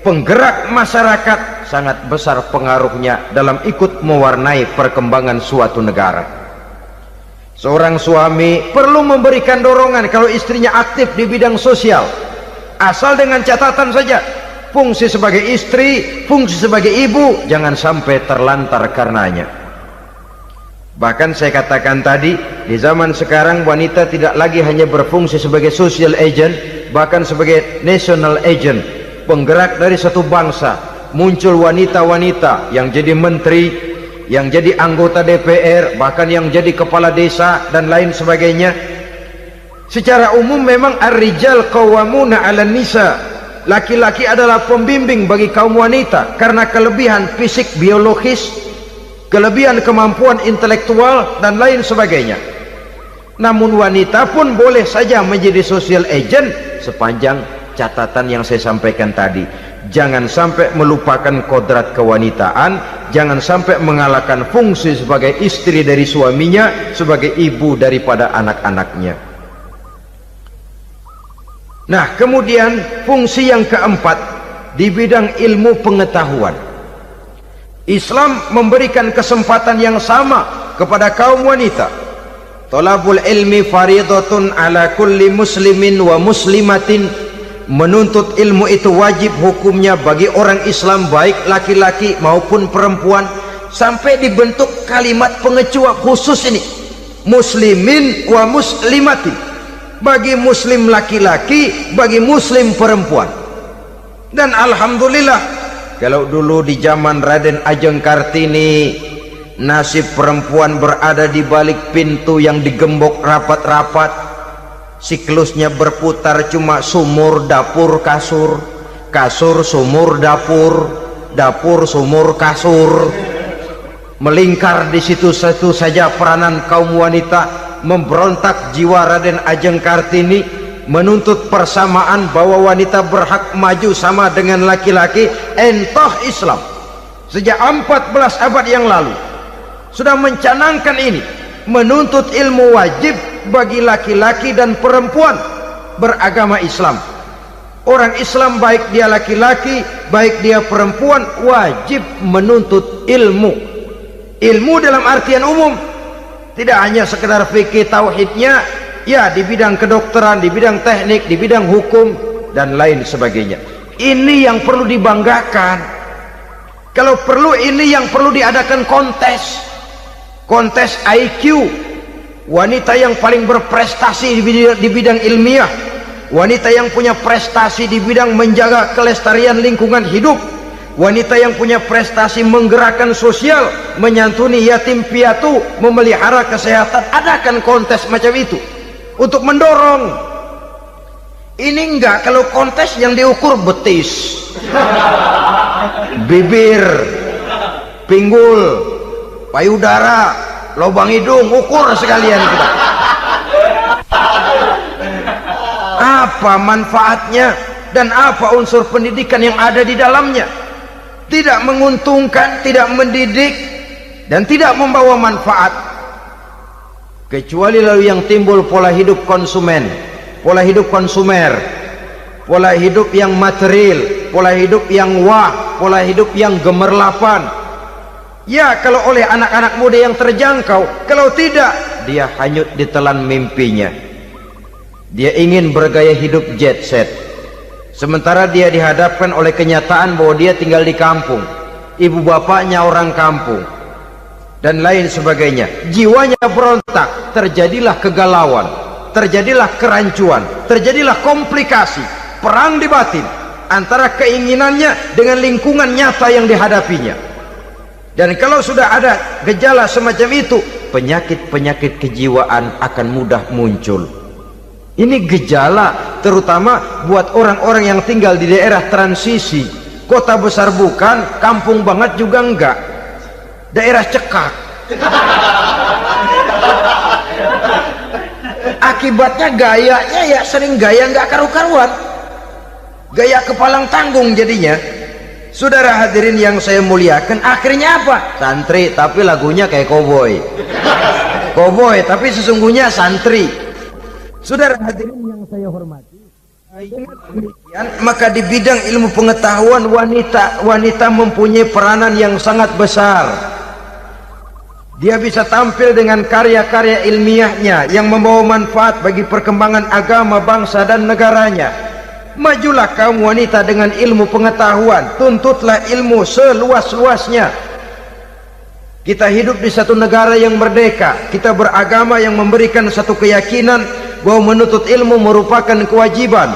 penggerak masyarakat, sangat besar pengaruhnya dalam ikut mewarnai perkembangan suatu negara. Seorang suami perlu memberikan dorongan kalau istrinya aktif di bidang sosial, asal dengan catatan saja, fungsi sebagai istri, fungsi sebagai ibu, jangan sampai terlantar karenanya. Bahkan saya katakan tadi, di zaman sekarang wanita tidak lagi hanya berfungsi sebagai social agent, bahkan sebagai national agent, penggerak dari satu bangsa. Muncul wanita-wanita yang jadi menteri, yang jadi anggota DPR, bahkan yang jadi kepala desa dan lain sebagainya. Secara umum memang ar-rijal qawwamuna 'alan nisa. Laki-laki adalah pembimbing bagi kaum wanita karena kelebihan fisik biologis, kelebihan kemampuan intelektual dan lain sebagainya. Namun wanita pun boleh saja menjadi social agent sepanjang catatan yang saya sampaikan tadi. Jangan sampai melupakan kodrat kewanitaan, jangan sampai mengalahkan fungsi sebagai istri dari suaminya, sebagai ibu daripada anak-anaknya. Nah, kemudian fungsi yang keempat di bidang ilmu pengetahuan. Islam memberikan kesempatan yang sama kepada kaum wanita. Thalabul ilmi faridatun ala kulli muslimin wa muslimatin. Menuntut ilmu itu wajib hukumnya bagi orang Islam, baik laki-laki maupun perempuan. Sampai dibentuk kalimat pengecuali khusus ini, muslimin wa muslimatin, bagi muslim laki-laki, bagi muslim perempuan. Dan alhamdulillah, kalau dulu di zaman Raden Ajeng Kartini, nasib perempuan berada di balik pintu yang digembok rapat-rapat, siklusnya berputar cuma sumur, dapur, kasur, kasur, sumur, dapur, dapur, sumur, kasur. Melingkar di situ satu saja peranan kaum wanita. Memberontak jiwa Raden Ajeng Kartini, menuntut persamaan bahwa wanita berhak maju sama dengan laki-laki. Entah Islam sejak 14 abad yang lalu sudah mencanangkan ini, menuntut ilmu wajib bagi laki-laki dan perempuan beragama Islam. Orang Islam baik dia laki-laki, baik dia perempuan, wajib menuntut ilmu. Ilmu dalam artian umum, tidak hanya sekedar fikih tauhidnya, ya di bidang kedokteran, di bidang teknik, di bidang hukum dan lain sebagainya. Ini yang perlu dibanggakan. Kalau perlu, ini yang perlu diadakan kontes IQ. Wanita yang paling berprestasi di bidang ilmiah, wanita yang punya prestasi di bidang menjaga kelestarian lingkungan hidup, wanita yang punya prestasi menggerakkan sosial, menyantuni yatim piatu, memelihara kesehatan. Adakan kontes macam itu untuk mendorong. Ini enggak, kalau kontes yang diukur betis, bibir, pinggul, payudara, lubang hidung, ukur sekalian kita. Apa manfaatnya dan apa unsur pendidikan yang ada di dalamnya? Tidak menguntungkan, tidak mendidik, dan tidak membawa manfaat. Kecuali lalu yang timbul pola hidup konsumen, pola hidup konsumer, pola hidup yang material, pola hidup yang wah, pola hidup yang gemerlapan. Ya, kalau oleh anak-anak muda yang terjangkau. Kalau tidak, dia hanyut ditelan mimpinya. Dia ingin bergaya hidup jet set, sementara dia dihadapkan oleh kenyataan bahwa dia tinggal di kampung, ibu bapaknya orang kampung, dan lain sebagainya. Jiwanya berontak, terjadilah kegalauan, terjadilah kerancuan, terjadilah komplikasi, perang di batin antara keinginannya dengan lingkungan nyata yang dihadapinya. Dan kalau sudah ada gejala semacam itu, penyakit-penyakit kejiwaan akan mudah muncul. Ini gejala terutama buat orang-orang yang tinggal di daerah transisi. Kota besar bukan, kampung banget juga enggak, daerah cekak. Akibatnya gayanya ya sering gaya enggak karu-karuan, gaya kepalang tanggung jadinya. Saudara hadirin yang saya muliakan, akhirnya apa? Santri tapi lagunya kayak koboi, koboi tapi sesungguhnya santri. Saudara hadirin yang saya hormati, maka di bidang ilmu pengetahuan wanita mempunyai peranan yang sangat besar. Dia bisa tampil dengan karya-karya ilmiahnya yang membawa manfaat bagi perkembangan agama, bangsa dan negaranya. Majulah kaum wanita dengan ilmu pengetahuan, tuntutlah ilmu seluas-luasnya. Kita hidup di satu negara yang merdeka, kita beragama yang memberikan satu keyakinan bahwa menuntut ilmu merupakan kewajiban,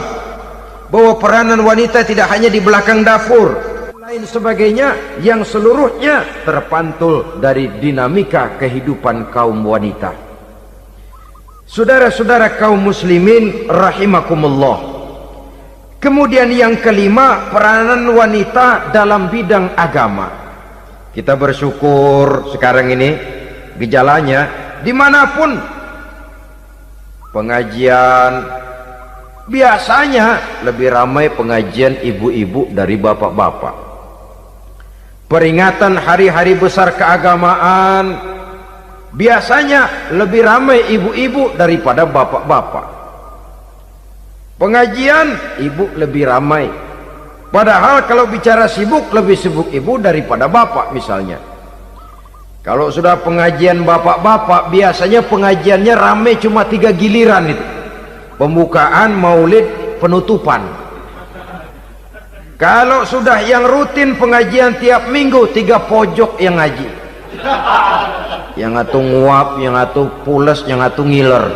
bahwa peranan wanita tidak hanya di belakang dapur, lain sebagainya yang seluruhnya terpantul dari dinamika kehidupan kaum wanita. Saudara-saudara kaum muslimin rahimakumullah. Kemudian yang kelima, peranan wanita dalam bidang agama. Kita bersyukur sekarang ini gejalanya dimanapun pengajian, biasanya lebih ramai pengajian ibu-ibu dari bapak-bapak. Peringatan hari-hari besar keagamaan, biasanya lebih ramai ibu-ibu daripada bapak-bapak. Pengajian ibu lebih ramai, padahal kalau bicara sibuk, lebih sibuk ibu daripada bapak misalnya. Kalau sudah pengajian bapak-bapak, biasanya pengajiannya ramai cuma 3 giliran itu: pembukaan, maulid, penutupan. Kalau sudah yang rutin pengajian tiap minggu, 3 pojok yang ngaji, yang atu nguap, yang atu pules, yang atu ngiler.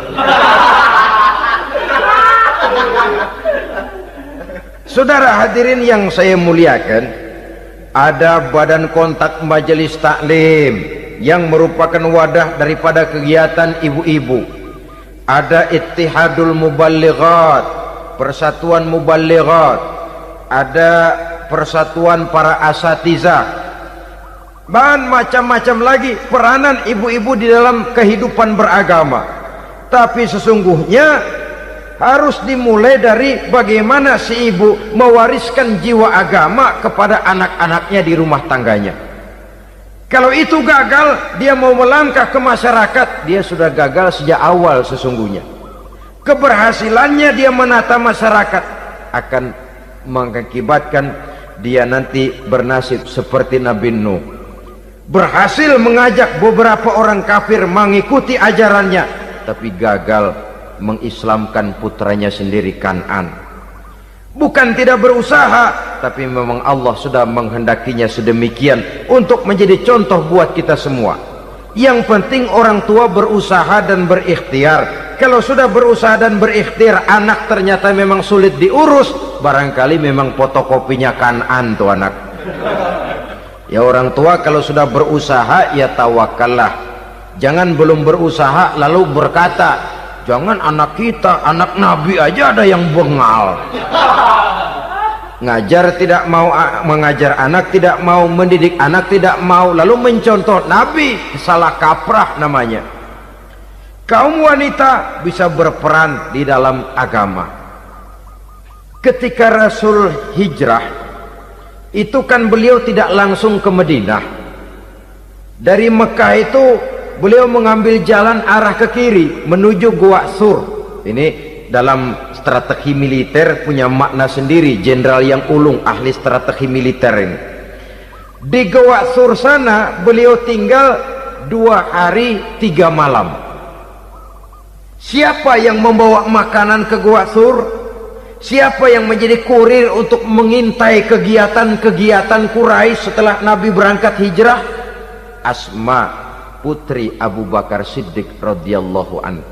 Saudara hadirin yang saya muliakan, ada badan kontak majelis taklim yang merupakan wadah daripada kegiatan ibu-ibu. Ada Ittihadul Muballighat, Persatuan Muballighat, ada Persatuan Para Asatizah, dan macam-macam lagi peranan ibu-ibu di dalam kehidupan beragama. Tapi sesungguhnya harus dimulai dari bagaimana si ibu mewariskan jiwa agama kepada anak-anaknya di rumah tangganya. Kalau itu gagal, dia mau melangkah ke masyarakat, dia sudah gagal sejak awal sesungguhnya. Keberhasilannya dia menata masyarakat akan mengakibatkan dia nanti bernasib seperti Nabi Nuh, berhasil mengajak beberapa orang kafir mengikuti ajarannya, tapi gagal mengislamkan putranya sendiri Kan'an. Bukan tidak berusaha, tapi memang Allah sudah menghendakinya sedemikian untuk menjadi contoh buat kita semua. Yang penting orang tua berusaha dan berikhtiar. Kalau sudah berusaha dan berikhtiar, anak ternyata memang sulit diurus, barangkali memang fotokopinya Kan'an tuh anak. Ya orang tua kalau sudah berusaha, ya tawakallah. Jangan belum berusaha lalu berkata, jangan anak kita, anak Nabi aja ada yang bengal. Ngajar tidak mau, mengajar anak tidak mau, mendidik anak tidak mau, lalu mencontoh Nabi, salah kaprah namanya. Kaum wanita bisa berperan di dalam agama. Ketika Rasul hijrah, itu kan beliau tidak langsung ke Madinah. Dari Mekah itu beliau mengambil jalan arah ke kiri menuju Gua Sur. Ini dalam strategi militer punya makna sendiri. Jenderal yang ulung, ahli strategi militer ini. Di Gua Sur sana beliau tinggal 2 hari 3 malam. Siapa yang membawa makanan ke Gua Sur? Siapa yang menjadi kurir untuk mengintai kegiatan-kegiatan Quraisy setelah Nabi berangkat hijrah? Asma, putri Abu Bakar Siddiq radhiyallahu anhu.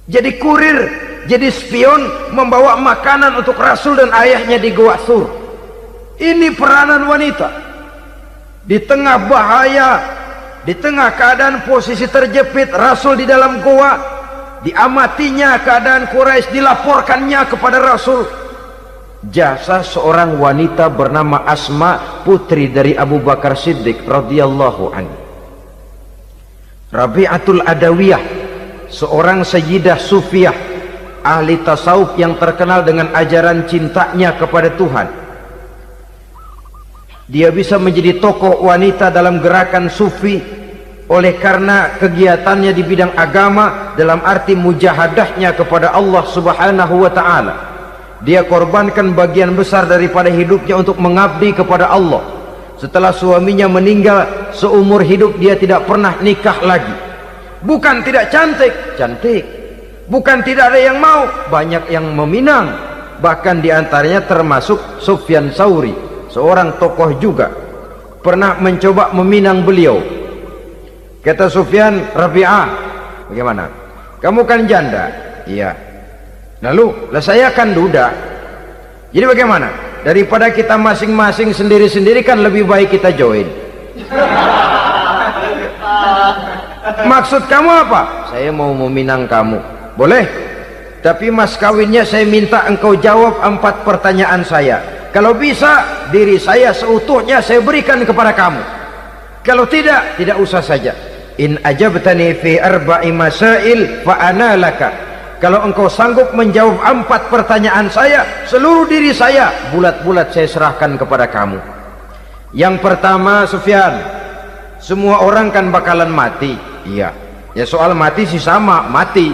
Jadi kurir, jadi spion, membawa makanan untuk Rasul dan ayahnya di Gua Sur. Ini peranan wanita. Di tengah bahaya, di tengah keadaan posisi terjepit, Rasul di dalam gua, diamatinya keadaan Quraisy, dilaporkannya kepada Rasul jasa seorang wanita bernama Asma, putri dari Abu Bakar Siddiq radhiyallahu anhu. Rabi'atul Adawiyah, seorang sayyidah sufiyah, ahli tasawuf yang terkenal dengan ajaran cintanya kepada Tuhan. Dia bisa menjadi tokoh wanita dalam gerakan sufi oleh karena kegiatannya di bidang agama, dalam arti mujahadahnya kepada Allah subhanahu wa ta'ala. Dia korbankan bagian besar daripada hidupnya untuk mengabdi kepada Allah. Setelah suaminya meninggal, seumur hidup dia tidak pernah nikah lagi. Bukan tidak cantik, cantik. Bukan tidak ada yang mau, banyak yang meminang. bahkan diantaranya termasuk Sufyan Tsauri, seorang tokoh juga, pernah mencoba meminang beliau. Kata Sufyan, Rabi'ah, bagaimana? Kamu kan janda? Iya. Lalu, lah saya kan duda. Jadi bagaimana? Daripada kita masing-masing sendiri-sendiri kan lebih baik kita join. Maksud kamu apa? Saya mau meminang kamu. Boleh? Tapi mas kawinnya saya minta engkau jawab 4 pertanyaan saya. Kalau bisa, diri saya seutuhnya saya berikan kepada kamu. Kalau tidak, tidak usah saja. In ajabtani fi 4 masail fa ana laka. Kalau engkau sanggup menjawab 4 pertanyaan saya, seluruh diri saya bulat-bulat saya serahkan kepada kamu. Yang pertama, Sufyan, semua orang kan bakalan mati. Iya. Ya soal mati sih sama, mati.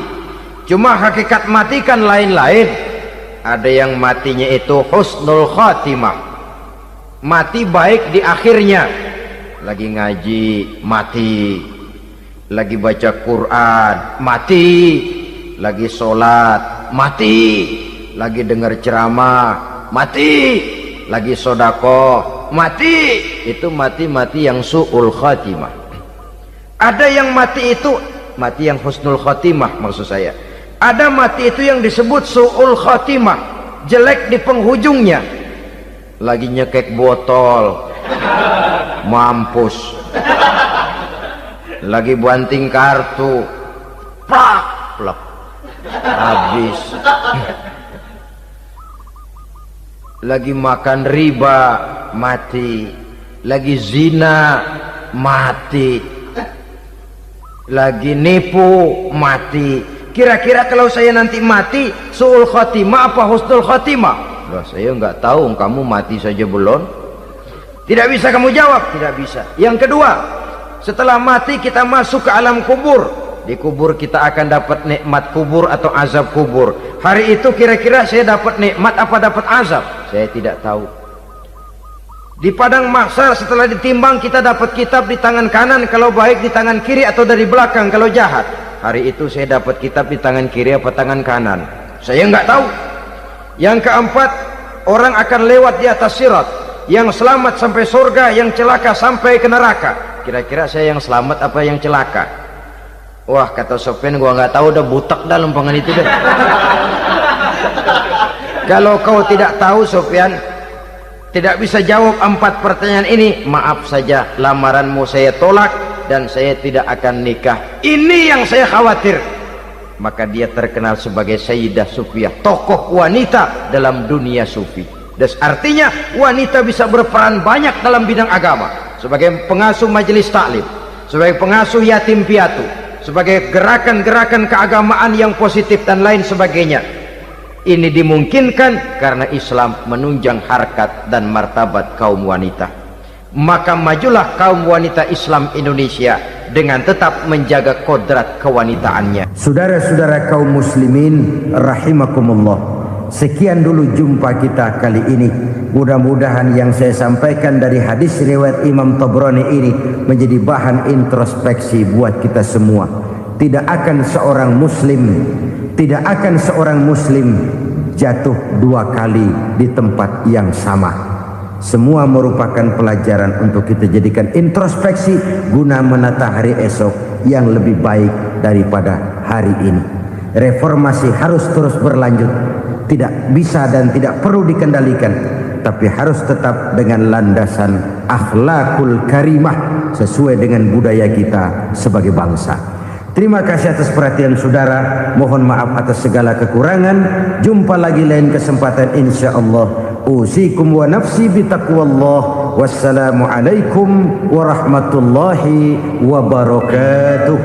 Cuma hakikat mati kan lain-lain. Ada yang matinya itu husnul khatimah, mati baik di akhirnya. Lagi ngaji, mati. Lagi baca Quran, mati. Lagi sholat, mati. Lagi dengar ceramah, mati. Lagi sodakoh, mati. Itu mati-mati yang su'ul khatimah. Ada yang mati itu mati yang husnul khatimah, maksud saya. Ada mati itu yang disebut su'ul khatimah, jelek di penghujungnya. Lagi nyekek botol, mampus. Lagi banting kartu, plak plak, habis. Lagi makan riba, mati. Lagi zina, mati. Lagi nipu, mati. Kira-kira kalau saya nanti mati, su'ul khatimah apa husnul khatimah? Loh, saya nggak tahu, kamu mati saja belum. Tidak bisa kamu jawab, tidak bisa. Yang kedua, setelah mati kita masuk ke alam kubur. Di kubur kita akan dapat nikmat kubur atau azab kubur. Hari itu kira-kira saya dapat nikmat apa dapat azab? Saya tidak tahu. Di padang mahsyar setelah ditimbang kita dapat kitab di tangan kanan kalau baik, di tangan kiri atau dari belakang kalau jahat. Hari itu saya dapat kitab di tangan kiri apa tangan kanan? Saya nggak tahu. Yang keempat, orang akan lewat di atas sirat. Yang selamat sampai surga, yang celaka sampai ke neraka. Kira-kira saya yang selamat apa yang celaka? Wah, kata Sofyan, gua nggak tahu, udah butak dah lempangan itu deh. Kalau kau tidak tahu, Sofyan, tidak bisa jawab 4 pertanyaan ini, maaf saja, lamaranmu saya tolak dan saya tidak akan nikah. Ini yang saya khawatir. Maka dia terkenal sebagai Sayyidah Sufiyah, tokoh wanita dalam dunia sufi. Dan artinya wanita bisa berperan banyak dalam bidang agama, sebagai pengasuh majelis taklim, sebagai pengasuh yatim piatu, sebagai gerakan-gerakan keagamaan yang positif dan lain sebagainya. Ini dimungkinkan karena Islam menunjang harkat dan martabat kaum wanita. Maka majulah kaum wanita Islam Indonesia dengan tetap menjaga kodrat kewanitaannya. Saudara-saudara kaum muslimin rahimakumullah, sekian dulu jumpa kita kali ini. Mudah-mudahan yang saya sampaikan dari hadis riwayat Imam Tabrani ini menjadi bahan introspeksi buat kita semua. Tidak akan seorang muslim jatuh 2 kali di tempat yang sama. Semua merupakan pelajaran untuk kita jadikan introspeksi guna menata hari esok yang lebih baik daripada hari ini. Reformasi harus terus berlanjut, tidak bisa dan tidak perlu dikendalikan, tapi harus tetap dengan landasan akhlakul karimah sesuai dengan budaya kita sebagai bangsa. Terima kasih atas perhatian saudara. Mohon maaf atas segala kekurangan. Jumpa lagi lain kesempatan insyaallah. Usikum wa nafsi bitaqwallah. Wassalamualaikum warahmatullahi wabarakatuh.